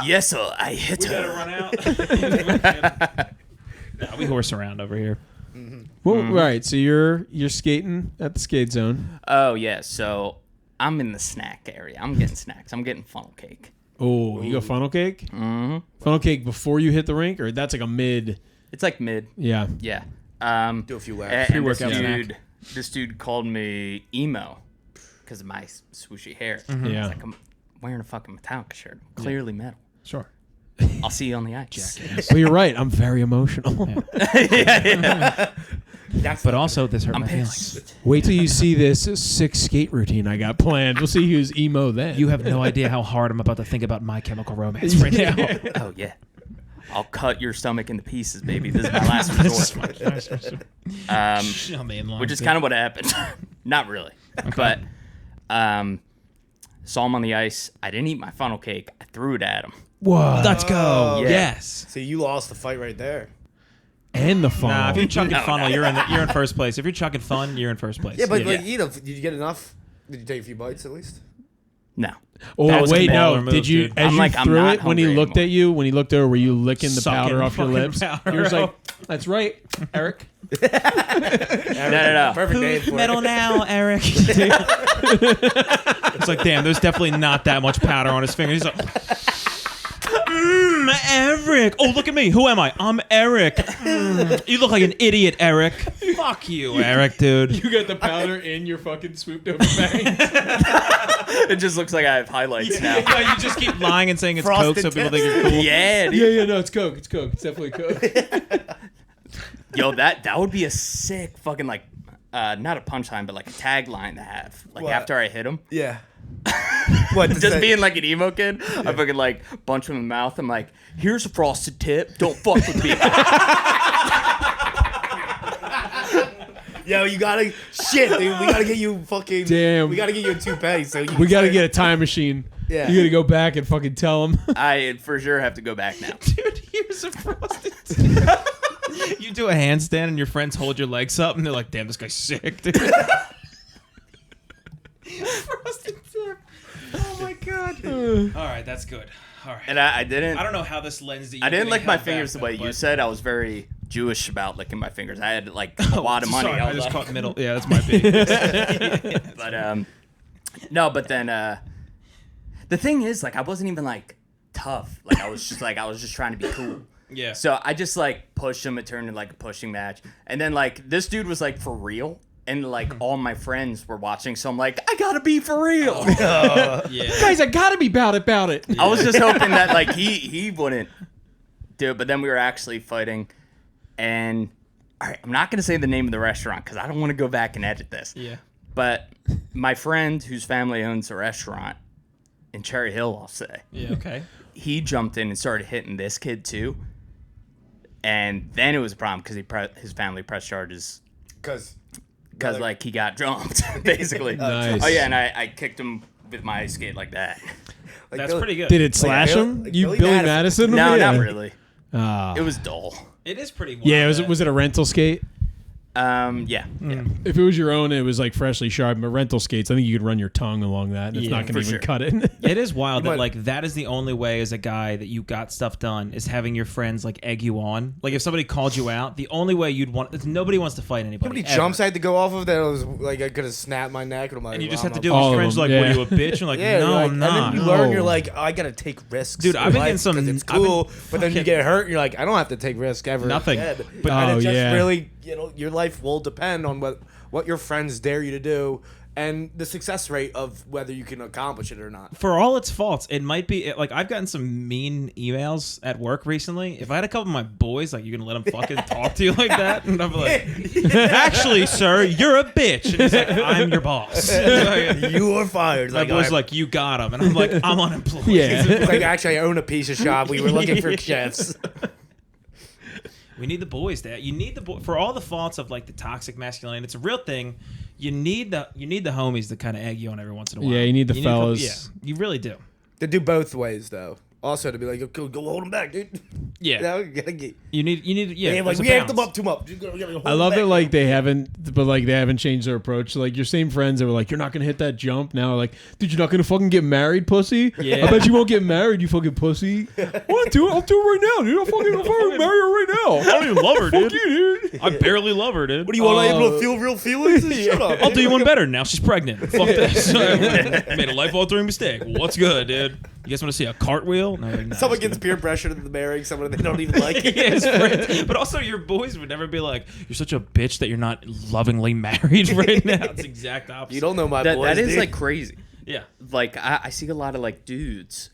Yes, sir, I hit her. run out. Nah, we horse around over here. Well, right. So you're skating at the skate zone. Oh yeah, so I'm in the snack area. I'm getting snacks. I'm getting funnel cake. Oh, you go funnel cake? Mm-hmm. Funnel cake before you hit the rink, or that's like a mid? It's like mid. Yeah. Yeah. Do a few And, laps. and this Pre-workout snack. this dude called me emo because of my swooshy hair. Yeah. It's like, wearing a fucking Metallica shirt. Clearly metal. Sure. I'll see you on the ice. Well, you're right. I'm very emotional. But also, this hurt I'm my pissed. feelings. Wait till you see this 6 skate routine I got planned. We'll see who's emo then. You have no idea how hard I'm about to think about My Chemical Romance right now. Oh, yeah. I'll cut your stomach into pieces, baby. This is my last resort. Which is kind of what happened. Not really. But saw him on the ice. I didn't eat my funnel cake. I threw it at him. Whoa. Let's go. Yeah. Yes. See, you lost the fight right there. And the funnel. Nah, if you're chucking funnel, you're in first place. If you're chucking fun, you're in first place. Yeah, but like, did you get enough? Did you take a few bites at least? No. Oh, That was a wait, no. baller move, Did you, dude. as I'm you like, I'm threw not it, when he hungry looked anymore. at you, when he looked over, were you licking the Sucking powder off your fucking lips? powder He was off. like, that's right, Eric. No. Perfect name for Metal it. now, Eric. It's like, damn, there's definitely not that much powder on his finger. He's like, Eric. Oh, look at me. Who am I? I'm Eric. You look like an idiot, Eric. Fuck you, Eric, dude. You got the powder in your fucking swooped over bang. It just looks like I have highlights now. You just keep lying and saying it's Frosted Coke so people think tips. you're cool. Yeah, dude. Yeah, no, it's Coke. It's Coke. It's definitely Coke. Yo, that would be a sick fucking like, not a punchline, but like a tagline to have. Like What? after I hit him. Yeah. What? to Just say? being like an emo kid, I fucking like punch him in the mouth. I'm like, here's a frosted tip. Don't fuck with me. Yo, you gotta shit, dude. We gotta get you fucking. Damn. We gotta get you a toupee. So you We got to get a time machine. Yeah. You got to go back and fucking tell him. I for sure have to go back now. Dude, here's a frosted tip. You do a handstand and your friends hold your legs up and they're like, damn, this guy's sick, dude. Frosted tip. Oh my god. All right, that's good. All right. And I didn't. I don't know how this lens that you I didn't lick my fingers the way you said. I was very Jewish about licking my fingers. I had like a lot of money. Sorry, I I was just like- caught middle. Yeah, that's my B. But no. But then the thing is, like, I wasn't even like tough. Like I was just trying to be cool. Yeah. So I just like pushed him. It turned into like a pushing match. And then like this dude was like for real. And like all my friends were watching, so I'm like, I gotta be for real. Yeah. Guys, I got to be about it. I was just hoping that like he wouldn't do it, but then we were actually fighting, and all right, I'm not gonna say the name of the restaurant because I don't want to go back and edit this. Yeah. But my friend whose family owns a restaurant in Cherry Hill, I'll say, Yeah. Okay. he jumped in and started hitting this kid too, and then it was a problem because his family pressed charges Because because like he got jumped basically. Nice. Oh yeah, and I kicked him with my ice skate like that. That's pretty good. Did it slash him? like You Billy Billy Madison? Madison? No, Yeah. not really. Ah. It was dull. It is pretty wild. Yeah, was it a rental skate? Yeah. If it was your own, it was like freshly sharpened. But rental skates, I think you could run your tongue along that, and it's Yeah, not going to for even sure. cut it. It is wild that might- like that is the only way as a guy that you got stuff done is having your friends like egg you on. Like if somebody called you out, the only way you'd want nobody wants to fight how anybody. many ever. jumps I had to go off of that? I was like, I could have snapped my neck. And I'm like, And you just well, have to I'm deal with All your of friends them, like, yeah. what are you, a bitch? And like, Yeah, no, like, I'm not. And then you learn, you're like, I gotta take risks, Dude, in I've been life getting some- 'cause it's I've been cool. But then you fucking- get hurt, and you're like, I don't have to take risk ever. Nothing. Again. But- and Oh, it just yeah. really, your life will depend on what your friends dare you to do, and the success rate of whether you can accomplish it or not. For all its faults, it might be like I've gotten some mean emails at work recently. If I had a couple of my boys, like, you gonna let them fucking talk to you like that? And I'm like, actually, sir, you're a bitch. And he's like, I'm your boss. You are fired. My Like, boy's I'm- like, you got him. And I'm like, I'm unemployed. Yeah. It's like, actually, I own a pizza shop. We were looking for chefs. We need the boys there. You need the for all the faults of like the toxic masculinity. It's a real thing. You need the homies to kind of egg you on every once in a while. Yeah, you need the a fellas. yeah, you really do. To do both ways, though. Also, to be like, go hold him back, dude. Yeah, You know, you gotta get. you need yeah. Yeah, like there's a we amped them balance. up too much. You gotta hold I them love back. it. Like they haven't changed their approach. Like your same friends that were like, "You're not gonna hit that jump." Now, are like, dude, you're not gonna fucking get married, pussy. Yeah. I bet you won't get married, you fucking pussy. I'll do it. I'll do it right now, dude. I'll fucking marry her right now. I don't even love her, Fuck dude. you, dude. I barely love her, dude. What do you want? Able to feel real feelings? Shut up. I'll do you one better. Now she's pregnant. Fuck this. Made a life-altering mistake. What's good, dude? You guys want to see a cartwheel? No, no, Someone gets peer pressure into marrying someone they don't even like. yeah, his friends. But also, your boys would never be like, "You're such a bitch that you're not lovingly married right now." It's the exact opposite. You don't know my That boys. is dude. like crazy. Yeah. Like I see a lot of like dudes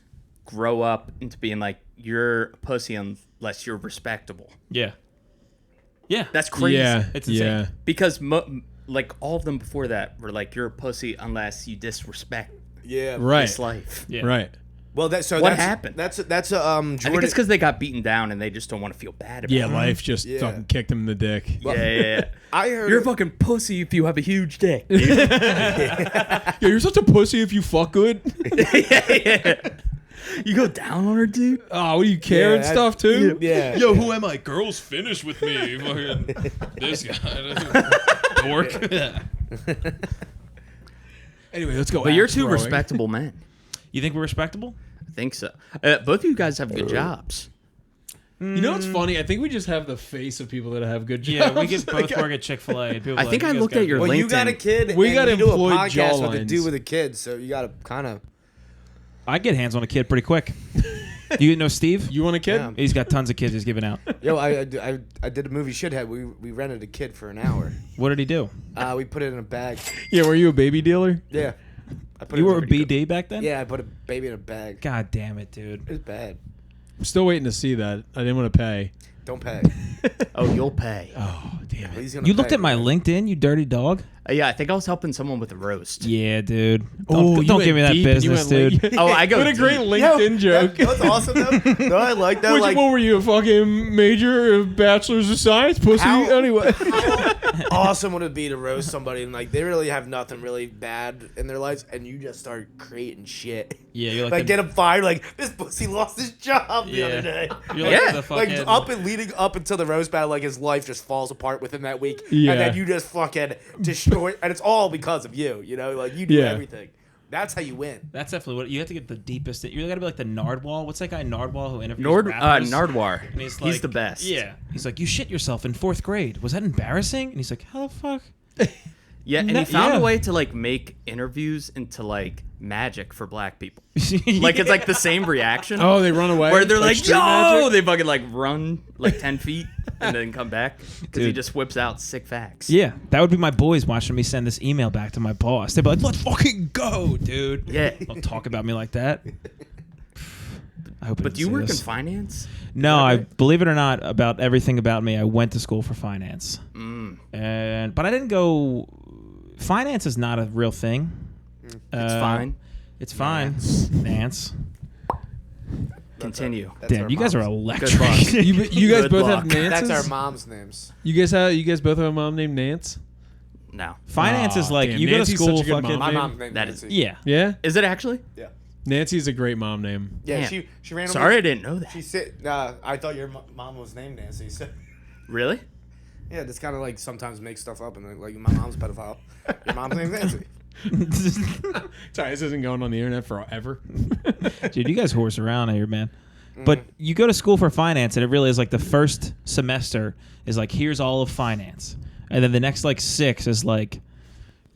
grow up into being like, you're a pussy unless you're respectable. Yeah. Yeah. That's crazy. Yeah, It's insane. yeah. Because like all of them before that were like, you're a pussy unless you disrespect Yeah. Right, this life. Yeah. right. Well, that's What happened? That's a I think Jordan. it's because they got beaten down and they just don't want to feel bad about Yeah, it. life just Yeah. fucking kicked him in the dick. Yeah. I heard You're a fucking pussy if you have a huge dick. Dude. Yeah, you're such a pussy if you fuck good. yeah. You go down on her, dude. Oh, what do you care and Yeah, stuff too? Yeah. Yo, who am I? Girls finish with me. Fucking this guy. Dork. Anyway, let's go. But you're axe two throwing. respectable men. You think we're respectable? I think so. Both of you guys have good jobs. You know what's funny? I think we just have the face of people that have good jobs. Yeah, we could both work at Chick-fil-A. I think I looked at your Well, LinkedIn. you got a kid. We and gotta you do a employ podcast with a jawlines. dude with a kid, so you got to kind of. I get hands on a kid pretty quick. You know Steve? You want a kid? Yeah. He's got tons of kids he's giving out. Yo, I did a movie Shithead. We rented a kid for an hour. What did he do? We put it in a bag. Yeah, were you a baby dealer? Yeah. I put You it were a in BD back then? Yeah, I put a baby in a bag. God damn it, dude. It was bad. I'm still waiting to see that. I didn't want to pay. Don't pay. Oh, you'll pay. Oh, damn it. He's gonna You looked pay. at my LinkedIn, you dirty dog? Yeah, I think I was helping someone with a roast. Yeah, dude. Oh, Don't, you don't went give me that deep and you business, went dude. Oh, I go What a great deep. LinkedIn joke. That's awesome, though. No, I like that. What were you, a fucking major of bachelor's of science? Pussy? How- Anyway. awesome would it be to roast somebody and like they really have nothing really bad in their lives and you just start creating shit. Yeah, you're like Like the- get him fired. Like this pussy lost his job the Yeah. other day. You're Yeah. the Like fucking, up and leading up until the roast battle, like his life just falls apart within that week, Yeah. and then you just fucking destroy, and it's all because of you. You know, like you do Yeah. everything. That's how you win. That's definitely what you have to get the deepest. You got to be like the Nardwall. What's that guy Nardwall who interviews Nord rappers? Nardwar. And he's, He's like, the best. Yeah. He's like, you shit yourself in 4th grade. Was that embarrassing? And he's like, how the fuck? Yeah, and No- he found yeah. a way to like make interviews into like magic for black people. Like it's like the same reaction. Oh, they run away? Where they're like, street yo, magic? they fucking like run like 10 feet and then come back because he Dude. just whips out sick facts. Yeah, that would be my boys watching me send this email back to my boss. They'd be like, let's fucking go, dude. Yeah. Don't talk about me like that. I hope. But do you work in finance? No, I believe it or not, about everything about me, I went to school for finance. Mm. But I didn't go. Finance is not a real thing. It's fine. It's fine. Nance. Continue. That's Damn, our you guys are mom's- electric. luck. You guys Good both luck. have Nances? That's our mom's names. You guys both have a mom named Nance? No. Finance is Aw, like damn, you go Nancy's to school such a good fucking. mom. My mom's name. That is- Nancy. Yeah. Yeah? Is it actually? Yeah. Nancy's a great mom name. Yeah. Damn. She ran. Sorry, I didn't know that. She said, I thought your mom was named Nancy. So. Really? Yeah, just kind of like sometimes make stuff up and like my mom's a pedophile. Your mom's name's Nancy. Sorry, this isn't going on the internet forever. Dude, you guys horse around here, man. But you go to school for finance, and it really is like the first semester is like, here's all of finance. And then the next like 6 is like,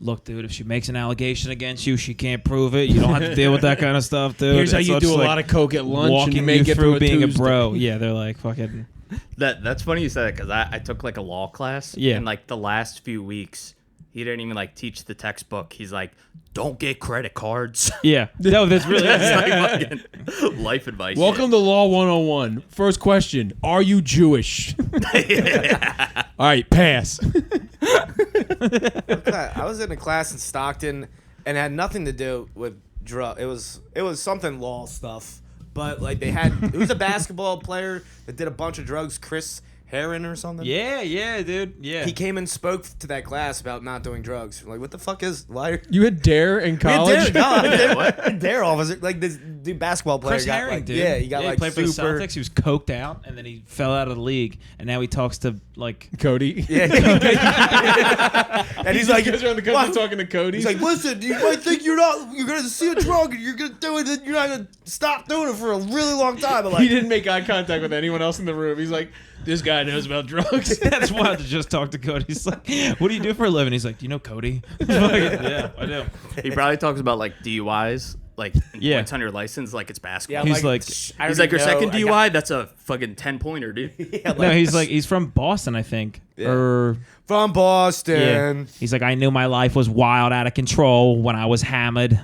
look, dude, if she makes an allegation against you, she can't prove it. You don't have to deal with that kind of stuff, dude. Here's how It's you such, do a like, lot of coke at lunch walking and make you it through being Tuesday. a bro. Yeah, they're like fucking. That's funny you said that because I took like a law class. Yeah. And like the last few weeks, he didn't even like teach the textbook. He's like, don't get credit cards. Yeah, no, that's really. It's like fucking life advice. Welcome to Law 101. First question, are you Jewish? All right, pass. I was in a class in Stockton and it had nothing to do with drug. It was something law stuff. But like it was a basketball player that did a bunch of drugs, Chris Heron or something. Yeah, dude. Yeah. He came and spoke to that class about not doing drugs. We're like, what the fuck is why? You had Dare in college? Dare officer, like this dude basketball player Chris got Herring, like, dude. yeah, he got like played for the super. Celtics. He was coked out, and then he fell out of the league, and now he talks to like. Cody. Yeah, and he's like, You guys are on the country "What?" talking to Cody. He's like, listen, you might think you're gonna see a drug and you're gonna do it, and you're not gonna stop doing it for a really long time. I'm he like, didn't make eye contact with anyone else in the room. He's like, this guy knows about drugs. That's wild to just talk to Cody. He's like, "What do you do for a living?" He's like, "Do you know Cody?" Yeah, I do. He probably talks about like DUIs like Yeah. points on your license like it's basketball. He's like- He's like, your second DUI, that's a fucking 10-pointer, dude. No, he's from Boston, I think. Or From Boston. he's like, I knew my life was wild, out of control when I was hammered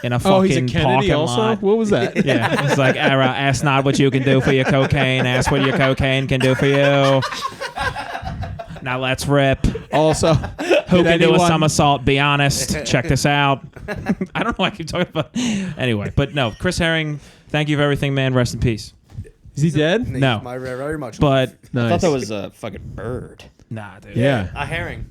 in a Oh, he's a fucking Kennedy parking also. lot. What was that? Yeah, it's like, ask not what you can do for your cocaine, ask what your cocaine can do for you. Now let's rip. Also, Who can do a somersault? Be honest. Check this out. I don't know why I keep talking about. Anyway, but no, Chris Herring. Thank you for everything, man. Rest in peace. Is he dead? No. My very much. But Nice. I thought that was a fucking bird. nah, dude. Yeah. A herring.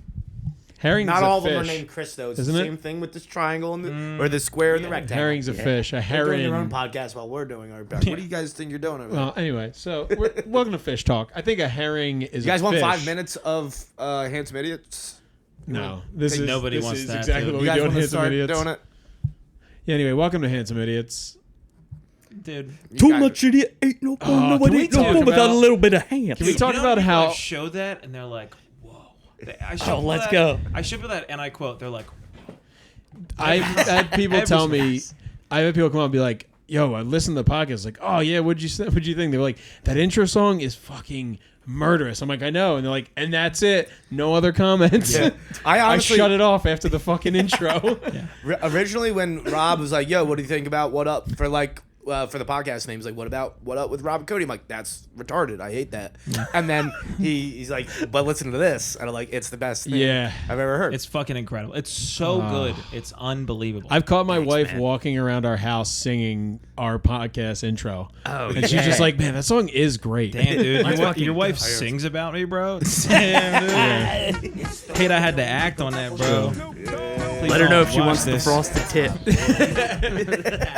Herring's Not a all fish. of them are named Chris, though. It's Isn't the it? same thing with this triangle and or the square and the rectangle. Herring's a fish. A They're doing their own heron. podcast while we're doing our podcast. What do you guys think you're doing over there? Well, anyway, so welcome to Fish Talk. I think a herring is. You guys a want fish. 5 minutes of Handsome Idiots? No, this is Nobody this wants is that, exactly dude. what You we guys do on want to Handsome start Idiots. doing it? Yeah. Anyway, welcome to Handsome Idiots. Dude. You guys- idiot ain't no Oh, can we talk about- little bit of hands. Can we talk about how? I showed that and they're like, whoa. I show Oh, let's that, go. I show that and I quote, they're like, I've had people Every tell me. smash. I've had people come up and be like, "Yo, I listened to the podcast." Like, "Oh yeah, what'd you think?" They're like, "That intro song is fucking murderous." I'm like, "I know," and they're like, "And that's it. No other comments." Yeah. I I honestly shut it off after the fucking intro. originally when Rob was like, "Yo, what do you think about What Up?" for for the podcast name, he's like, "What about What Up with Rob and Cody?" I'm like, "That's retarded. I hate that." And then he's like, "But listen to this," and I'm like, "It's the best thing Yeah. I've ever heard." it's fucking incredible. It's so good. It's unbelievable. I've caught my wife man. walking around our house singing our podcast intro. Oh, And she's just like, "Man, that song is great." Damn, dude. Mine's Your, fucking your wife tired. sings about me, bro. Damn, dude. Hate I had to act on that, bro. Please Let her know don't if she watch wants this. the frosted tip.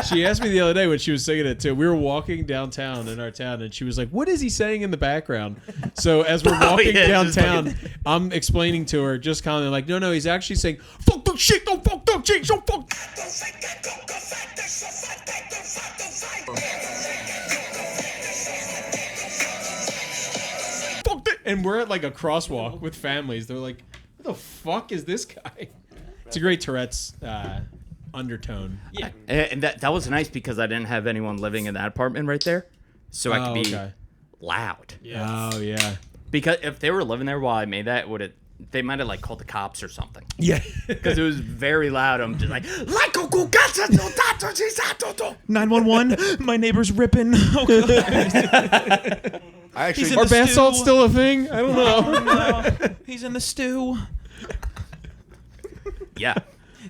She asked me the other day when she was singing it too. We were walking downtown in our town, and she was like, "What is he saying in the background?" So as we're walking yeah, just downtown, I'm explaining to her, just kind of like, "No, he's actually saying fuck the shit, don't fuck the shit, don't fuck." Fuck it. And we're at like a crosswalk with families. They're like, "Who the fuck is this guy?" It's a great Tourette's undertone. Yeah. And that was nice because I didn't have anyone living in that apartment right there, so I could be okay. loud. Oh yeah. Because if they were living there while I made that, they might have like called the cops or something. Yeah. Because it was very loud. I'm just like, 911. My neighbor's ripping. Oh, God. I actually in Are the bath salts stew. still a thing? I don't know. No, he's in the stew. yeah.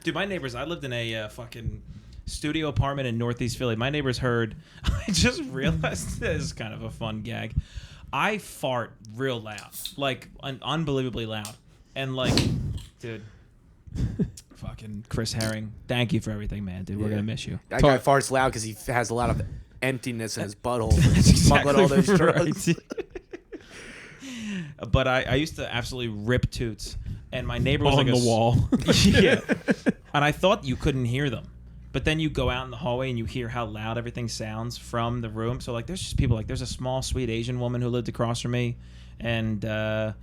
Dude, my neighbors, I lived in a fucking studio apartment in Northeast Philly. My neighbors heard, I just realized this is kind of a fun gag. I fart real loud, like unbelievably loud. And like, dude, fucking Chris Herring, thank you for everything, man, dude. We're going to miss you. that guy farts loud because he has a lot of emptiness in his butthole. Smuggling all those drugs. But I used to absolutely rip toots. And my neighbor was On like the wall. Yeah. And I thought you couldn't hear them. But then you go out in the hallway and you hear how loud everything sounds from the room. So, like, there's just people, like, there's a small, sweet Asian woman who lived across from me. And I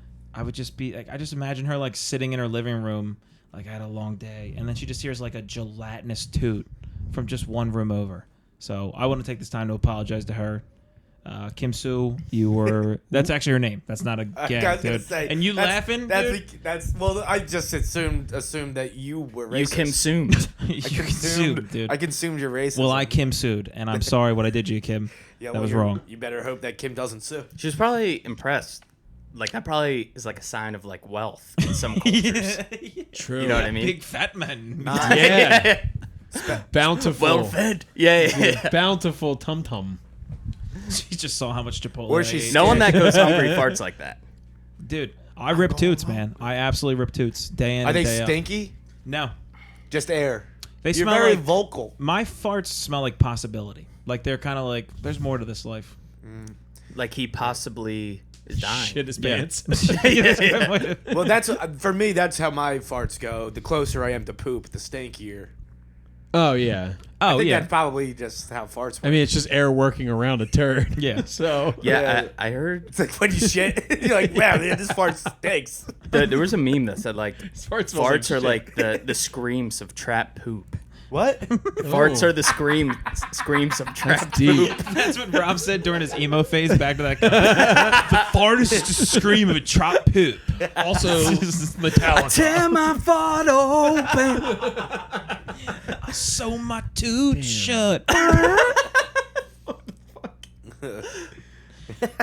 would just be, like, I just imagine her, like, sitting in her living room, like, I had a long day. And then she just hears, like, a gelatinous toot from just one room over. So I want to take this time to apologize to her. Kim Soo, you were... That's actually her name. That's not a I gag, was gonna dude. say, And you laughing, dude? That's well. I just assumed that you were racist. You consumed. You I consumed, dude. I consumed your racism. Well, I Kim sued, and I'm sorry what I did to you, Kim. Yeah, that well, was you're- wrong. You better hope that Kim doesn't sue. She was probably impressed. Like, that probably is like a sign of like wealth in some cultures. True. You know what I mean? Big fat men. Yeah. Bountiful. Well fed. Yeah. Bountiful tum tum. She just saw how much Chipotle Or I she's ate. No one that goes hungry farts like that. Dude, I rip toots, man. I absolutely rip toots day in Are and they day out. stinky? No. Just air. They You're smell very like... vocal. My farts smell like possibility. Like, they're kind of like, there's more to this life. Like he possibly is dying. Shit his Yeah. pants. Well, that's for me. That's how my farts go. The closer I am to poop, the stinkier. Oh yeah. I Oh, think yeah. that's probably just how farts work. I mean, it's just air working around a turd. Yeah. So Yeah, I heard It's like when you shit, you're like, wow, man, this fart stinks. there was a meme that said like farts farts are like the screams of trap poop. What? Farts are the screams of trapped Deep. That's what Rob said during his emo phase. Back to that comment. The fart is just a scream of a chopped poop. Also, Metallica. Tear my fart open. I sew my tooth shut.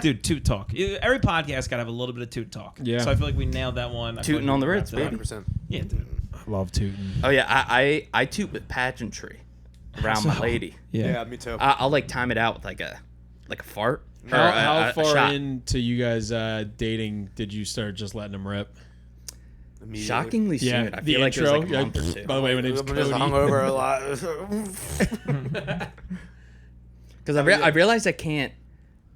Dude, toot talk. Every podcast gotta have a little bit of toot talk. Yeah. So I feel like we nailed that one. I feel Tooting like on the we Ritz, wrapped it up. baby. 100%. Yeah, dude. I love tooting. Oh yeah, I toot with pageantry around my lady. Yeah, me too. I'll like time it out with like a fart. Or How a far shot. into you guys dating did you start just letting them rip? Immediately. Shockingly Yeah, soon. I the feel like it intro. was like a month or two. By the way, my name's I'm just Cody. hungover a lot. Because I realized I can't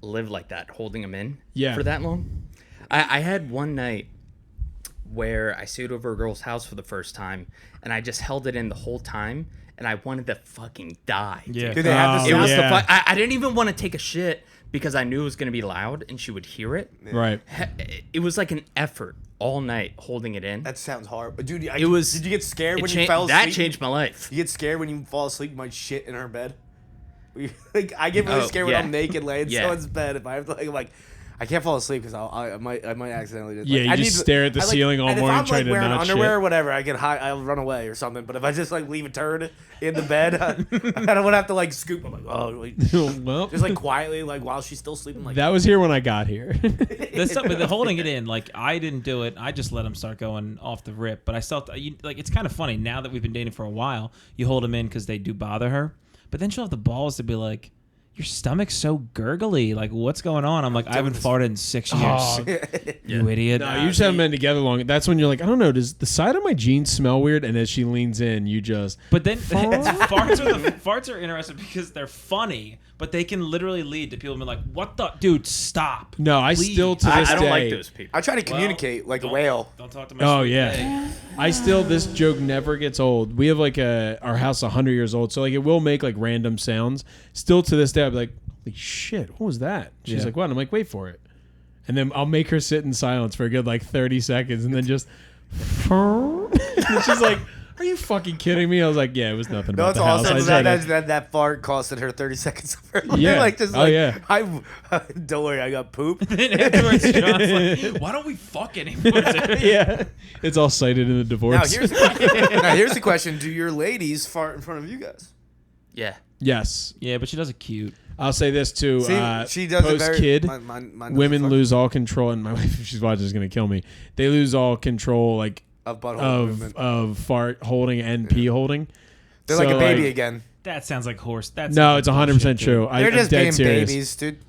live like that, holding them in Yeah. for that long. I had one night where I stayed over a girl's house for the first time, and I just held it in the whole time, and I wanted to fucking die. Yeah. Do they have Oh, the It was yeah. the I didn't even want to take a shit because I knew it was going to be loud and she would hear it. Right. It was like an effort all night holding it in. That sounds hard. But dude, It was- Did you get scared It when cha- you fell asleep? that changed my life. You get scared when you fall asleep. You might shit in her bed. Like I get really Oh, scared yeah. when I'm naked laying in Yeah. someone's bed. If I have to, like, I'm like, I can't fall asleep because I might accidentally. Yeah, you I just stare at the ceiling all and morning if I'm, trying like, to wearing not underwear shit. or whatever, I get high. I'll run away or something. But if I just like leave a turd in the bed, I don't want to have to like scoop. I'm like, oh, wait. Well, Just like quietly, like while she's still sleeping. Like that was here when I got here. That's something. The holding it in, like I didn't do it. I just let them start going off the rip. But I still, like, it's kind of funny now that we've been dating for a while. You hold them in because they do bother her, but then she'll have the balls to be like, "Your stomach's so gurgly. Like, what's going on?" I'm like, "I haven't farted in 6 years. Oh, You idiot." no, you just haven't been together long. That's when you're like, I don't know, does the side of my jeans smell weird? And as she leans in, you just But then farts are interesting because they're funny, but they can literally lead to people being like, "What the dude? Stop!" no. I Please. still to this I don't day. like those people. I try to communicate like a Don't- whale. Don't talk to my. Oh sweet yeah, bae. I still this joke never gets old. We have like our house 100 years old, so like it will make like random sounds. Still to this day, I'll be like, "Holy shit, what was that?" She's Yeah. like, "What?" And I'm like, "Wait for it," and then I'll make her sit in silence for a good like 30 seconds, and then just. And she's like, "Are you fucking kidding me?" I was like, "Yeah, it was nothing No, about it's the house." awesome. I tried to- That fart costed her 30 seconds of her life. Yeah. Like, just Oh, like, yeah. don't worry, I got poop. And afterwards, John's like, "Why don't we fuck anymore?" yeah, it's all cited in the divorce. Now here's the question: do your ladies fart in front of you guys? Yeah. Yes, Yeah, but she does it cute. I'll say this too. See, she does it post very. kid. Mine Women doesn't lose all control, and my wife, if she's watching, is gonna kill me. They lose all control, like fuck of butthole movement. of fart holding and pee holding. They're like So, a baby again. That sounds like horse. That's No, it's 100% true. They're just I'm being dead serious. babies, dude.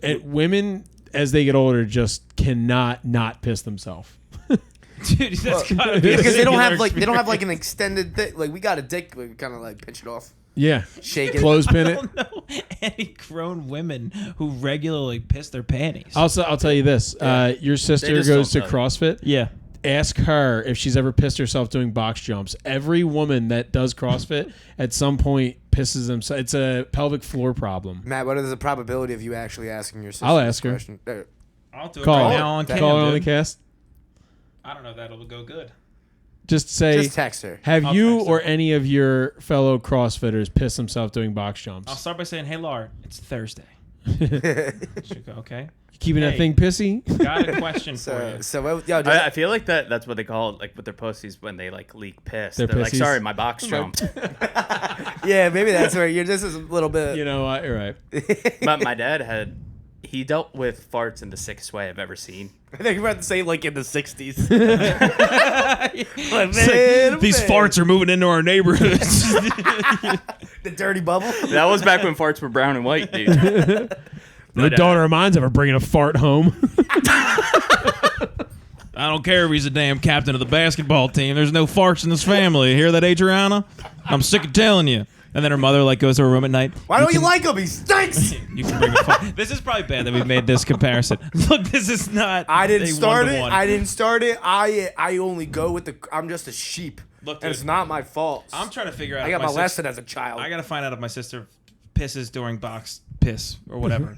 Dude, women as they get older just cannot not piss themselves. Dude, that's gotta be Because they don't have singular like an extended dick. Like we got a dick, we kind of like pinch it off, Yeah, shake it. clothespin I it. don't know any grown women who regularly piss their panties. Also, I'll tell you this: your sister just goes to don't tell you. CrossFit. Yeah. Ask her if she's ever pissed herself doing box jumps. Every woman that does CrossFit at some point pisses themselves. It's a pelvic floor problem. Matt, what is the probability of you actually asking your sister? I'll this ask her. question? I'll do it Call right her. now on Call her cam, on the dude. cast. I don't know if that'll go good. Just say, Just text her. have I'll you text her. or any of your fellow CrossFitters pissed themselves doing box I'll jumps? start by saying, "Hey, Lar, it's Thursday." Should go, okay. Keeping that Hey. thing pissy? Got a question for So, you. so what, yo, I feel like that's what they call it, like with their pussies when they like leak piss. Their They're like, pissies. sorry, my box jumped. yeah, maybe that's where you're. This is a little bit. You know what? You're right. my dad he dealt with farts in the sickest way I've ever seen. I think you're about to say like in the 60s. These farts are moving into our neighborhoods. The dirty bubble. That was back when farts were brown and white, dude. The daughter of mine's ever bringing a fart home. I don't care if he's a damn captain of the basketball team. There's no farts in this family. Hear that, Adriana? I'm sick of telling you. And then her mother like goes to her room at night. Why don't you like him? He stinks. You can bring a fart. This is probably bad that we made this comparison. Look, this is not. I didn't a start it. one-to-one. I didn't start it. I only go with the. I'm just a sheep. Look, and it's dude, not my fault. I'm trying to figure out. I got if my sister- lesson as a child. I gotta find out if my sister pisses during box piss or whatever.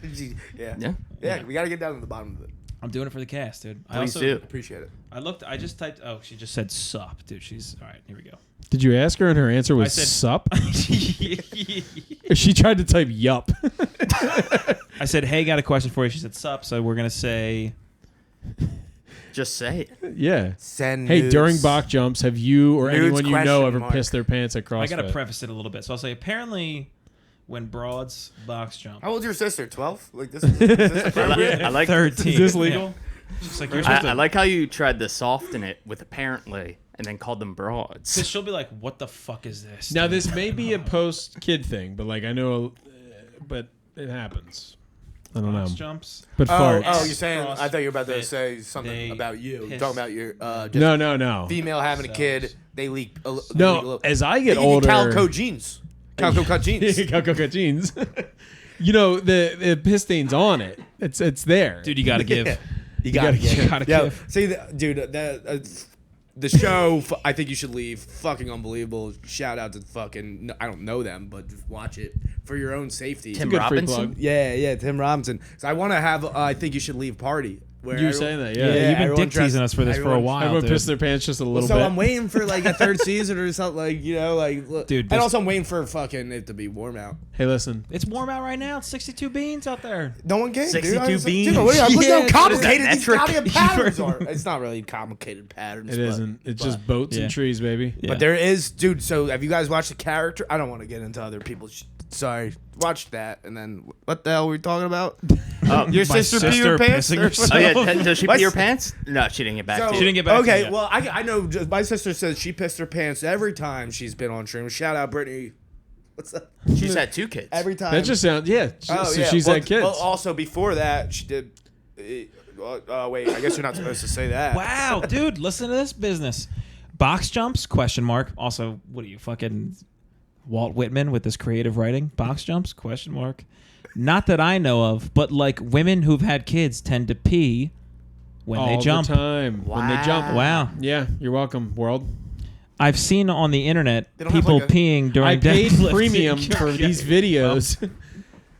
yeah. Yeah. Yeah. We got to get down to the bottom of it. I'm doing it for the cast, dude. Please do. Appreciate it. I just typed. Oh, she just said sup, dude. She's all right. Here we go. Did you ask her and her answer was I said- sup? She tried to type yup. I said, hey, got a question for you. She said sup. So we're gonna say. Just say it. Yeah. Send Hey, nudes. during box jumps, have you or Nudes anyone you know question ever mark. pissed their pants at CrossFit? I gotta preface it a little bit. So I'll say apparently, when broads box jump, How old's your sister? 12? Like this is this appropriate? I like 13. Is this legal? She's like, you're supposed I to. like how you tried to soften it with apparently and then called them broads. Because she'll be like, what the fuck is this? Now, dude?" this may be a post-kid thing, but like I know, but it happens. I don't know. box jumps. But farts. Oh, you're saying? I thought you were about to CrossFit, say they something about you. piss. Talking about your just no. female having a kid. Themselves. They leak. No, as I get they give you older, calico jeans. Calico cut jeans. Calico jeans. You know the piss stains on it. It's there, Dude, you gotta give. Yeah. You gotta get. Gotta Yo, give. see, dude, the show. I think you should leave. Fucking unbelievable. Shout out to fucking. I don't know them, but just watch it for your own safety. Tim good free Robinson. plug. Yeah, Tim Robinson. So I want to have. I think you should leave party. Where You were everyone- saying that, Yeah, yeah. you've been everyone dick teasing dressed- us for this for a everyone- while, Everyone dude. pissed their pants just a little So bit. I'm waiting for like a third season or something, like look. Dude, and this- also I'm waiting for fucking it to be warm out. Hey, listen. It's warm out right now. It's 62 beans out there. No one cares. 62 dude. beans. Dude, look Yeah, how what is that, complicated these metric? goddamn patterns are. It's not really complicated patterns. It but, isn't. It's just boats Yeah. and trees, baby. Yeah. But there is, dude. So have you guys watched the character? I don't want to get into other people's. Sorry, watch that, and then what the hell were we talking about? Your My sister peed her pants. pissing or- herself. Oh yeah, does she My pee her s- pants? No, she didn't get back So- to She you. didn't get back to Okay, me yet. well, I know. Just, my sister says she pissed her pants every time she's been on stream. Shout out Brittany. What's that? She's had 2 kids. Every time. That just sounds, yeah. Oh, So yeah. she's well, had kids. Well, also before that, she did. Wait, I guess you're not supposed to say that. Wow, dude, listen to this business. Box jumps? Question mark. Also, what are you fucking Walt Whitman with this creative writing? Box jumps? Question mark. Not that I know of, but like women who've had kids tend to pee when they All jump. the time. When they jump. Wow. Yeah, you're welcome, world. I've seen on the internet They don't have, people like, a- peeing during I paid deadlifting. premium for these videos. They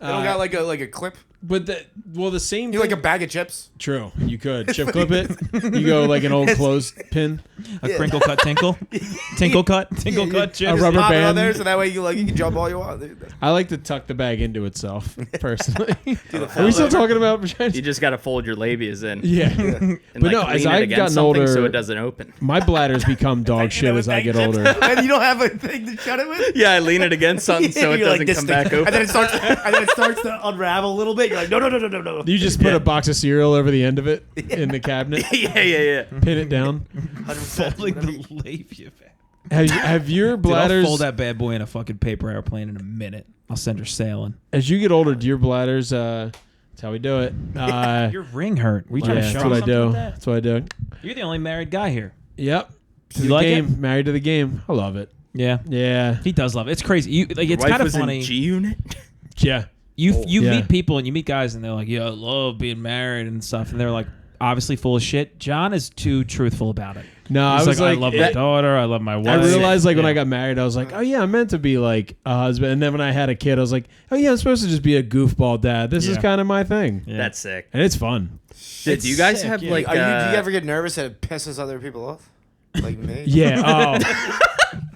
don't got like a clip. But the same. You like a thing- bag of chips? True. You could chip clip it. You go like an old clothespin. A crinkle cut tinkle. Tinkle cut chips. A rubber Pop it on band. there so that way you can jump all you want. Dude. I like to tuck the bag into itself personally. the Are we still fold talking about vaginas? You just got to fold your labias in. Yeah. And But like no, as lean it I've against gotten something older, so it doesn't open. my bladder's become dog shit as I get older. And you don't have a thing to shut it with. Yeah, I lean it against something so it You're like, doesn't this come thing- back open. And then it starts to unravel a little bit. You're like, no. You just put a box of cereal over the end of it in the cabinet, yeah. pin it down. 100%. Folding the labia. Have your Dude, I'll bladders, fold that bad boy in a fucking paper airplane in a minute. I'll send her sailing. as you get older, do your bladders, that's how we do it. Your ring hurt. Were you trying to Yeah, show that's what I something do. with that? That's what I do. You're the only married guy here. Yep. To You the like it? game. Married to the game. I love it. Yeah. Yeah. He does love it. It's crazy. You like it's Wife kind of was funny. in G Unit. Yeah. You Yeah. meet people and you meet guys and they're like, "Yeah, I love being married and stuff," and they're like, obviously full of shit. John is too truthful about it. No, He's I was like, like, I love my that- daughter. I love my wife. I realized like when Yeah. I got married, I was like, oh yeah, I'm meant to be like a husband. And then when I had a kid, I was like, oh yeah, I'm supposed to just be a goofball dad. This is Yeah. kind of my thing. Yeah. That's sick. And it's fun. Dude, do you guys sick, have yeah. like? Do you ever get nervous that it pisses other people off? Like me? Yeah.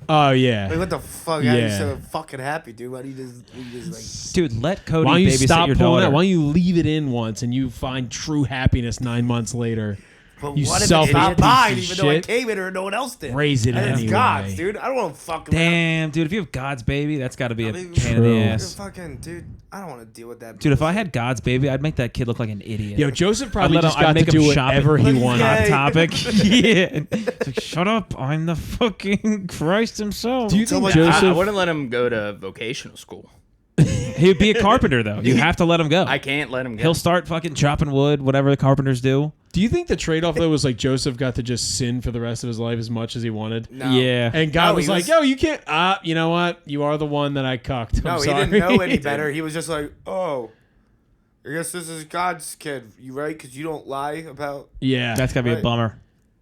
Oh yeah. Like, what the fuck? How are you Yeah. so fucking happy, dude? Why do you just Dude, let Cody Why don't you babysit stop your pulling daughter. that? Why don't you leave it in once and you find true happiness 9 months later? But You what if it's selfish not piece mine, of even though I shit. came in or no one else did? Raise it and it's anyway. God's, dude. I don't want to fuck around. Damn, dude, if you have God's baby, that's got to be a mean, pain in True. the You're ass. fucking, dude. I don't want to deal with that. Dude, if I bullshit. had God's baby, I'd make that kid look like an idiot. Yo, Joseph probably let him- just got I'd to make him do shop whatever it. he Look, wanted. yeah. Hot topic. Yeah. It's like, shut up. I'm the fucking Christ himself. Do you So, think like, I Joseph? wouldn't let him go to vocational school. He'd be a carpenter, though. You have to let him go. I can't let him go. He'll start fucking chopping wood, whatever the carpenters do. Do you think the trade-off though was like Joseph got to just sin for the rest of his life as much as he wanted? No. Yeah. And God No, was he like, was- "Yo, you can't. You know what? You are the one that I cucked. I'm No, he sorry." didn't know any better. He was just like, oh, I guess this is God's kid. You right? Because you don't lie about. Yeah, That's got to be a Right. bummer.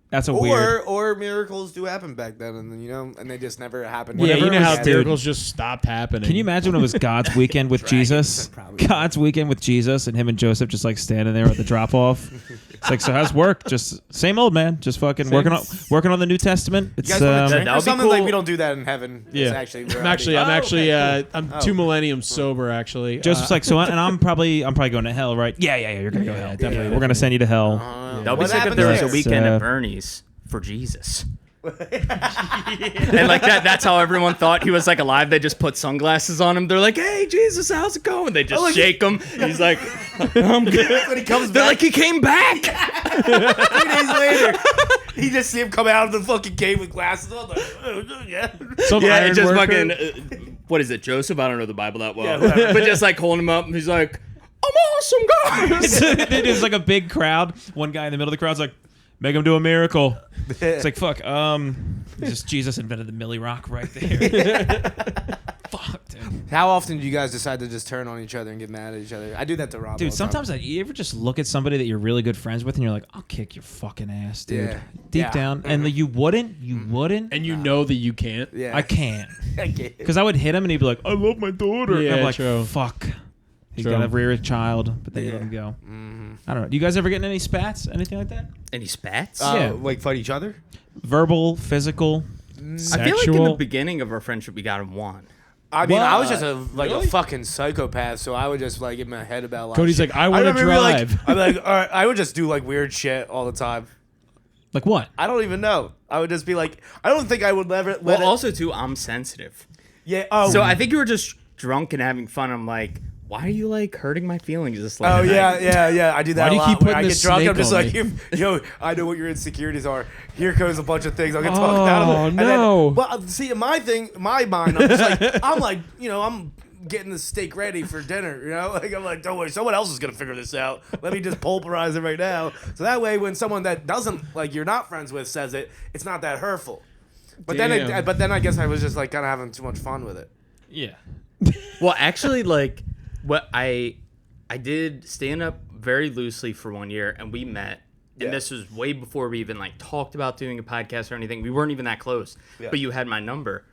That's a weird. Or miracles do happen back then, and then and they just never happened. yeah. Whatever You know it how was, dude. miracles just stopped happening. Can you imagine when it was God's weekend with Jesus? probably. God's weekend with Jesus and him and Joseph just like standing there at the drop off. It's like, so how's work? Just same old, man. Just fucking working on the New Testament. It's You guys want to drink that or would be something? Like cool. we don't do that in heaven. Yeah. It's actually, I'm 2 millenniums sober actually. Joseph's like, so, and I'm probably going to hell, right? Yeah, you're gonna go to hell. Definitely, we're gonna send you to hell. That would be What sick if happened there was a there? weekend So- at Bernie's for Jesus. And like that's how everyone thought he was like alive. They just put sunglasses on him. They're like, "Hey, Jesus, how's it going?" They just shake him. He's like, "I'm good." When he comes They're back like, "He came back." 2 days later, you just see him come out of the fucking cave with glasses on. Like, yeah. Some Yeah, iron it's just worker. fucking. What is it, Joseph? I don't know the Bible that well, Yeah, whatever. but just like holding him up. And he's like, "I'm awesome, guys." There's like a big crowd. One guy in the middle of the crowd's like, make him do a miracle. It's like, fuck. Just Jesus invented the Millie Rock right there. Fuck, dude. How often do you guys decide to just turn on each other and get mad at each other? I do that to Rob. all Dude, the sometimes you ever just look at somebody that you're really good friends with and you're like, I'll kick your fucking ass, dude. Yeah. Deep Yeah. down. And you wouldn't. and you know that you can't. time. Yeah. I can't. I get it. Because I would hit him and he'd be like, I love my daughter. And Yeah, I'm like, true. fuck. He's True. got to rear a child, but then you let him go. I don't know. Do you guys ever get in any spats? Anything like that? Any spats? Yeah. Like fight each other? Verbal, physical, I feel like in the sexual? beginning of our friendship, we got him one. I mean, I was What? just a fucking psychopath, so I would just like get my head about. A lot of Cody's shit. like, I want to remember, like, drive. I'm like, all right, I would just do like weird shit all the time. Like what? I don't even know. I would just be like, I don't think I would ever. Well, also too, I'm sensitive. Yeah. Oh. So I think you were just drunk and having fun. I'm like, why are you like hurting my feelings this late? Oh at night? yeah. I do that Why do a you lot. keep When putting I this get drunk, I'm snake just on like, yo, I know what your insecurities are. Here goes a bunch of things. I'm gonna talk about Oh, them. no. But see, in my mind, I'm just like, I'm getting the steak ready for dinner. You know, like I'm like, don't worry, someone else is gonna figure this out. Let me just pulverize it right now. So that way, when someone that doesn't like you're not friends with says it, it's not that hurtful. But Damn. then I guess I was just like kind of having too much fun with it. Yeah. Well, actually, like, what I did stand up very loosely for 1 year, and we met. And Yeah. this was way before we even like talked about doing a podcast or anything. We weren't even that close. Yeah. But you had my number,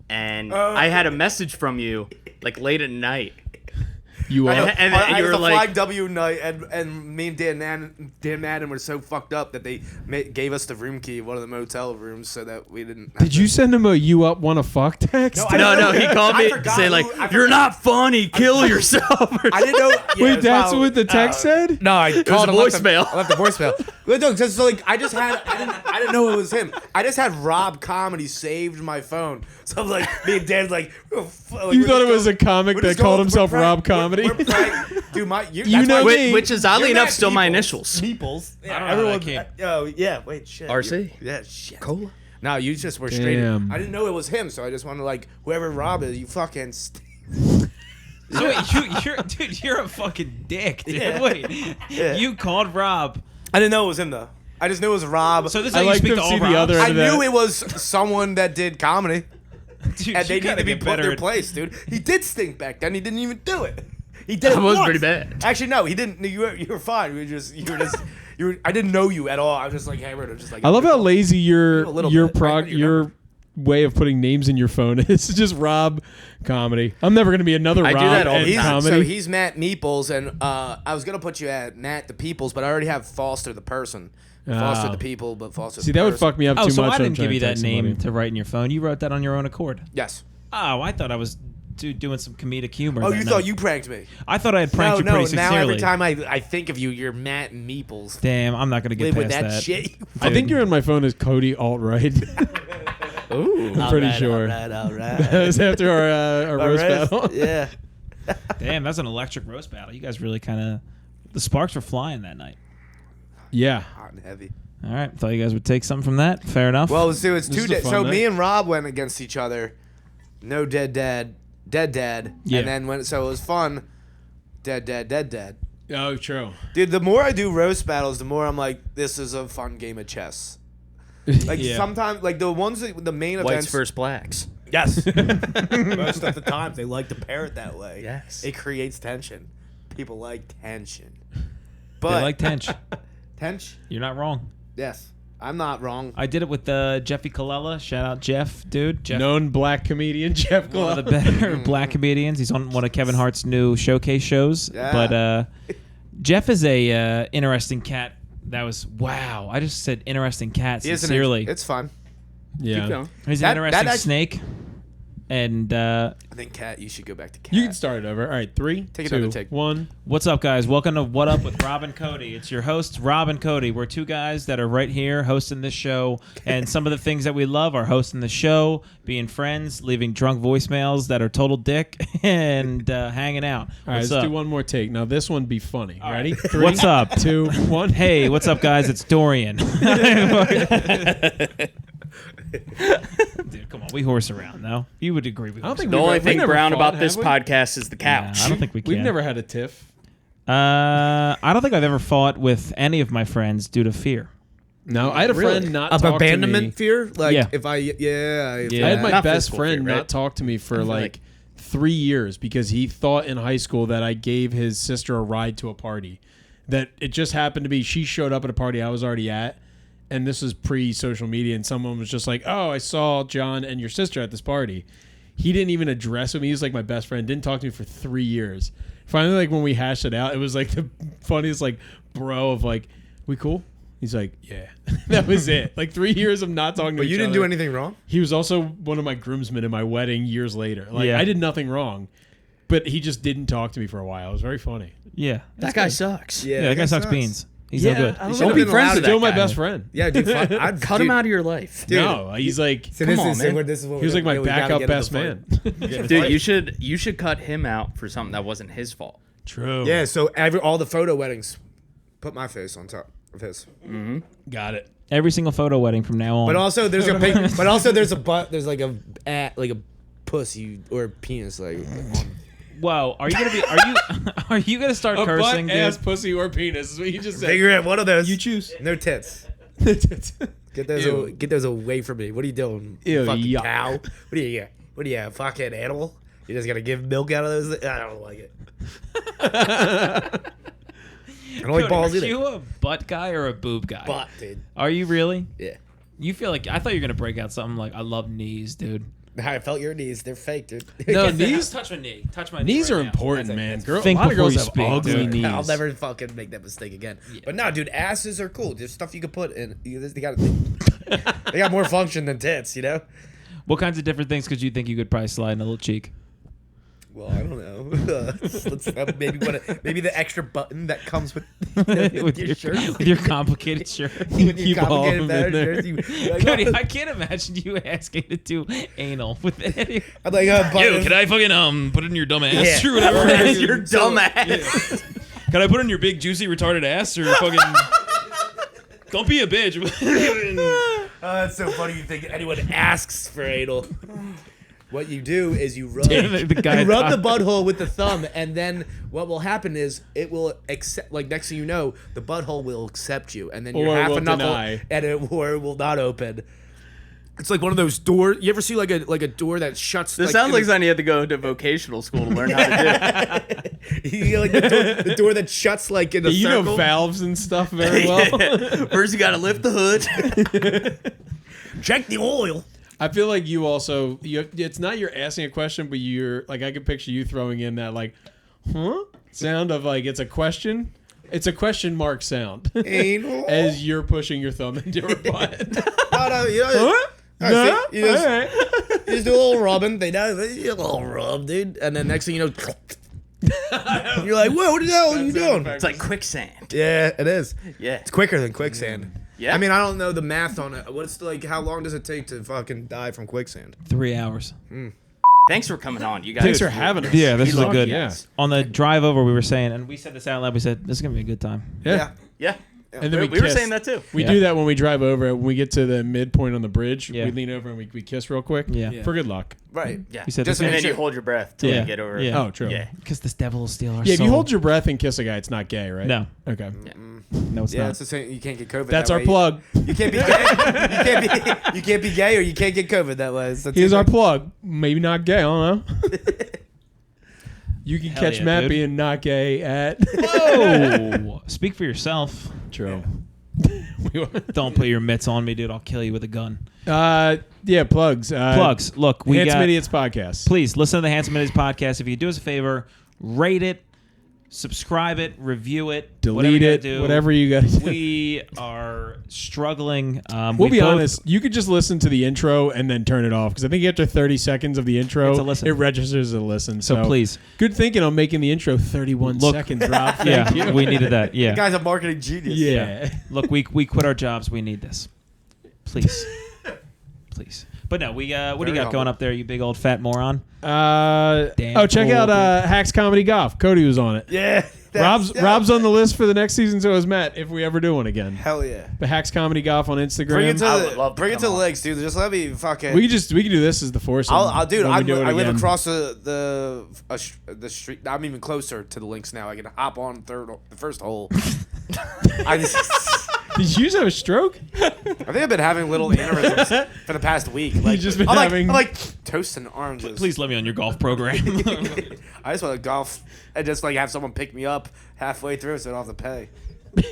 and I had a message from you like late at night. You I know. are. And I you was were a like- Flag W night, and me and Dan Madden were so fucked up that they gave us the room key of one of the motel rooms so that we didn't. Did you send him a "you up wanna fuck" text? I No, don't know. he called I me to forgot say who- like, I "You're forgot- not funny. Kill yourself." Or I didn't know. Yeah, it Wait, was that's probably- what the text said? No, I was called a him, left him- voicemail. I left a voicemail. But no, just so, like I didn't know it was him. I just had Rob Comedy saved in my phone. So I'm like, me and Dan like, oh, like You we're thought just it was going- a comic we're that just called going- himself we're prank- Rob Comedy? We're prank- Dude, You that's know why- me. which is oddly You're enough Matt still my Peoples. initials. Peoples. Yeah, don't know how that everyone. came. Oh yeah, wait, shit. RC? Yeah, shit. Cola. No, you just were straight. Damn. I didn't know it was him, so I just wanted like whoever Rob is, you fucking. So wait, you're a fucking dick, dude. Yeah. Wait, Yeah. you called Rob. I didn't know it was him though. I just knew it was Rob. So this is I how you like speak to to all see the Robs? other I end of that. knew it was someone that did comedy, Dude, and they you need gotta to be get put in better their at- place, dude. He did stink back then. He didn't even do it. He did. That it was once. pretty bad. Actually, no, he didn't. You were fine. You were. I didn't know you at all. I was just like hammered. I was just like. I love how lazy your A little your bit. I prog already your way of putting names in your phone is. It's just Rob Comedy. I'm never gonna be another I do Rob that all the and He's, time. comedy. so he's Matt Meeples, and I was gonna put you at Matt the Peoples, but I already have Foster the person. Foster Oh. the people, but Foster. See, the that would person. fuck me up Oh, too so much. I when I'm didn't give trying you to that text name somebody. to write in your phone. You wrote that on your own accord. Yes. Oh, I thought I was doing some comedic humor. Oh, that you night. thought you pranked me? I thought I had pranked you no. pretty Now sincerely. every time I think of you, you're Matt Meeples. Damn, I'm not gonna get Live past with that shit. I think you're in my phone as Cody Alt-Right. Ooh. I'm pretty sure. All right. That was after our roast battle. Yeah. Damn, that's an electric roast battle. You guys really kind of the sparks were flying that night. Yeah. Hot and heavy. All right, thought you guys would take something from that. Fair enough. Well, so it's This two. is a fun So night. me and Rob went against each other. No dead dad, dead dad. Yeah. And then so it was fun. Dead dad, dead dad. Oh, true. Dude, the more I do roast battles, the more I'm like, this is a fun game of chess. Like Yeah. sometimes, like the ones that the main Whites events. versus blacks. Yes. Most of the times they like to pair it that way. Yes. It creates tension. People like tension. they But like Tench. tension. You're not wrong. Yes. I'm not wrong. I did it with Jeffy Colella. Shout out Jeff, dude. Jeff, Known black comedian Jeff one of the Glow. better black comedians. He's on one of Kevin Hart's new showcase shows. Yeah. But Jeff is a interesting cat That was wow. I just said interesting cat He is sincerely. it's fun. Yeah. Keep going. He's that- an interesting that- snake. And I think Cat. You should go back to Cat. You can start it over. All right, 3, Take 2, another take. 1. what's up, guys? Welcome to What Up with Rob and Cody. It's your hosts, Rob and Cody. We're two guys that are right here hosting this show. And some of the things that we love are hosting the show, being friends, leaving drunk voicemails that are total dick, and hanging out. All right, What's let's up? do one more take. Now this one be funny. Ready? right. 3, What's up? 2, 1. Hey, what's up, guys? It's Dorian. Dude, come on. We horse around, no? You would agree with I don't horse think The We've only never- thing never brown fought, about have this we? podcast is the around. couch. I don't think we can. We've never had a tiff. I don't think I've ever fought with any of my friends due to fear. No, I had a friend not Of talk to me. abandonment fear? Like, Yeah. if I, yeah. Yeah. I had my Not best physical friend fear, right? not talk to me for feel like like- 3 years because he thought in high school that I gave his sister a ride to a party. That it just happened to be she showed up at a party I was already at, and this was pre-social media, and someone was just like, "Oh, I saw John and your sister at this party." He didn't even address me. He was like my best friend. Didn't talk to me for 3 years. Finally, like when we hashed it out, it was like the funniest like bro of like, "We cool?" He's like, "Yeah." That was it. Like 3 years of not talking to But each you didn't other. do anything wrong? He was also one of my groomsmen in my wedding years later. Like Yeah. I did nothing wrong, but he just didn't talk to me for a while. It was very funny. Yeah. That guy sucks. Yeah, that guy sucks beans. He's Yeah, no good. I don't should've know. Be been friends allowed with Still that my guy. best friend. Yeah, dude. I'd Cut him out of your life. Dude. No, he's like So Come this on, is man. this is what he was like my we gotta backup get into best the man. fight. Dude, you should cut him out for something that wasn't his fault. True. Yeah, so all the photo weddings, put my face on top of his. Got it. Every single photo wedding from now on. But also there's a pic, but also there's a butt. There's like a pussy or penis like. Whoa, are you gonna be? Are you gonna start A cursing, butt, dude? ass, pussy, or penis is what you just said. Figure out one of those. You choose. No tits. Get those. Ew. Get those away from me. What are you doing? Ew, Fucking yuck. cow. What are you? What are you? A fucking animal? You just gonna give milk out of those? I don't like it. I don't like Cody, balls are either. you a butt guy or a boob guy? Butt, dude. Are you really? Yeah. You feel like I thought you were gonna break out something like I love knees, dude. I felt your knees. They're fake, dude. No, knees. Touch my knee. Touch my Knees knee are right now. important, man. Girl, a Think lot of before girls you have speak, ugly dude. knees. I'll never fucking make that mistake again. But no, dude, asses are cool. There's stuff you can put in. They got more function than tits, you know. What kinds of different things could you think you could probably slide in a little cheek? Well, I don't know. Let's maybe the extra button that comes with with your shirt. with your complicated shirt. With Keep your all of complicated them in there. shirts, you- Cody, I can't imagine you asking to do anal with any. I'm like, button. I fucking put it in your dumb ass Yeah. or whatever? Your dumb ass. Can I put it in your big juicy retarded ass or fucking? Don't be a bitch. Oh, that's so funny. You think anyone asks for anal? What you do is you rub, The guy you rub the butthole with the thumb, and then what will happen is it will accept. Like next thing you know, the butthole will accept you, and then Or you're half will a knuckle, deny. and it will not open. It's like one of those doors. You ever see like a door that shuts? This sounds like something you had to go to vocational school to learn how to you know, like the door that shuts like in a You circle. know valves and stuff very do. well. First, you got to lift the hood. Check the oil. I feel like you also it's not you're asking a question, but you're like I can picture you throwing in that like, huh? Sound of like it's a question. It's a question mark sound Anal. as you're pushing your thumb into her butt. Oh, no, you know, Huh? I No? see. You just, All right. you just do a little rubbing. They know you do a little rub, dude. And then next thing you know, you're like, "Whoa, what the hell are you doing?" It's like quicksand. Yeah, it is. Yeah. It's quicker than quicksand. Yeah. I mean, I don't know the math on it. What's like? How long does it take to fucking die from quicksand? 3 hours. Thanks for coming on, you guys. Thanks for having us. Yeah, this is a Fuck good. yeah. On the drive over, we were saying, and we said this out loud. We said this is gonna be a good time. Yeah. Yeah. And then We were saying that too. We Yeah. do that when we drive over. When we get to the midpoint on the bridge, Yeah. we lean over and we kiss real quick. Yeah. For good luck. Right. Yeah. You said Just this And make then you sure- hold your breath till Yeah. you get over it. Yeah. Oh, true. Yeah. because this devil will steal our Yeah, if soul. you hold your breath and kiss a guy, it's not gay, right? No. Okay. No, it's Yeah, not. it's the same. You can't get COVID. That's that our way. plug. You can't be gay. You can't be gay, or you can't get COVID that way. It's the Here's two our things. plug. Maybe not gay. I don't know. You can Hell catch yeah, Matt dude. being not gay at. Oh, speak for yourself. True. Don't put your mitts on me, dude. I'll kill you with a gun. Yeah, plugs. Plugs. Look, we Handsome got. Idiots podcast. Please listen to the Handsome Idiots podcast. If you do us a favor, rate it, subscribe it, review it, Delete it, whatever you got to do. We are struggling. We'll be honest. You could just listen to the intro and then turn it off because I think after 30 seconds of the intro, It's a listen. it registers as a listen. So please. Good thinking on making the intro 31 seconds, Rob. Thank you. We needed that. Yeah. The guy's a marketing genius. Yeah. Look, we quit our jobs. We need this. Please. Please. But no, what do you got going up there, you big old fat moron? Check out Hacks Comedy Golf. Cody was on it. Yeah. Rob's on the list for the next season, so is Matt, if we ever do one again. Hell yeah. The Hacks Comedy Golf on Instagram. Bring it to the legs, dude. Just let me fucking. We can do this as the foursome. I live again. across the street. I'm even closer to the links now. I can hop on the first hole. Did you just have a stroke? I think I've been having little aneurysms for the past week. Like, just been I'm like toast and oranges. Please let me on your golf program. I just want to golf and just like have someone pick me up halfway through so I don't have to pay.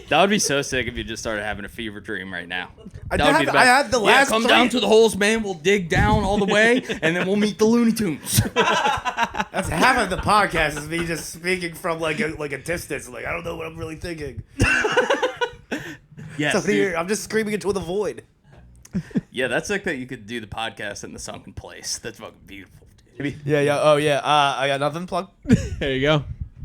That would be so sick if you just started having a fever dream right now. I had the last come three. down to the holes, man. We'll dig down all the way, and then we'll meet the Looney Tunes. That's half of the podcast is me just speaking from like a distance. Like I don't know what I'm really thinking. Yes, So dude. here, I'm just screaming into the void. Yeah, that's like that you could do the podcast in the sunken place. That's fucking beautiful, dude. Yeah. Oh yeah. I got nothing plug. There you go.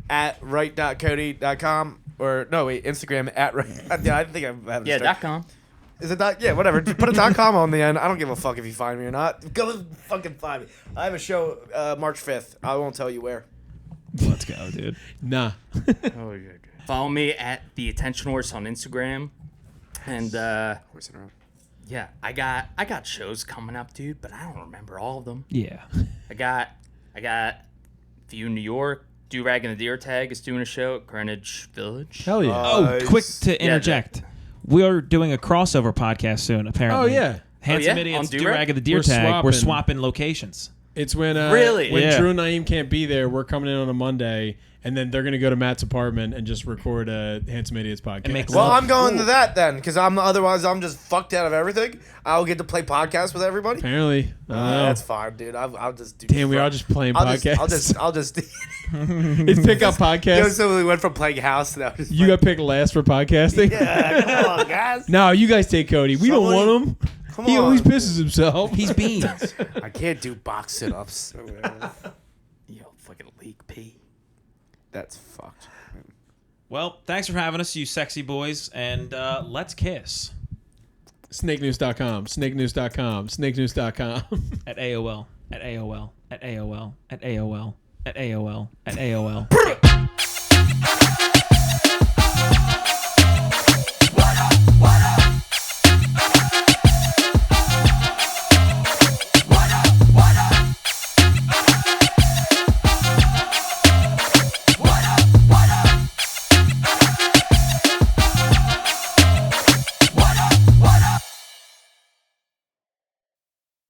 At right.cody.com or no wait Instagram at right. Yeah, I think I have. Yeah, .com. Is it dot? Yeah, whatever. Just put a .com on the end. I don't give a fuck if you find me or not. Go fucking find me. I have a show March 5th. I won't tell you where. Let's go, dude. Nah. Oh, yeah. Follow me at the Attention Horse on Instagram, and Horsing around. yeah, I got shows coming up, dude, but I don't remember all of them. Yeah. I got a few in New York. Do-Rag and the Deer Tag is doing a show at Greenwich Village. Hell yeah. Nice. Oh, quick to interject. We are doing a crossover podcast soon, apparently. Oh, yeah. Handsome yeah? Idiots, On Do-Rag and the Deer We're Tag. We're swapping. swapping locations. It's when Really? when Yeah. Drew and Naeem can't be there, we're coming in on a Monday, and then they're gonna go to Matt's apartment and just record a Handsome Idiots podcast. And make Well, love. I'm going to that then, because otherwise I'm just fucked out of everything. I'll get to play podcasts with everybody. Apparently, I don't know. That's fine, dude. I'll just do. Damn, we are just playing podcasts. I'll just. It's pick up You know, podcasts. so we went from playing house to now just. You got picked last for podcasting. Yeah, come on, guys. No, you guys take Cody. We don't Somebody- want him. Come He on. always pisses himself. He's beans. I can't do box sit-ups. Yo, fucking leak pee. That's fucked. Well, thanks for having us, you sexy boys, and let's kiss. SnakeNews.com. SnakeNews.com. SnakeNews.com. At AOL. At AOL. At AOL. At AOL. At AOL. At AOL.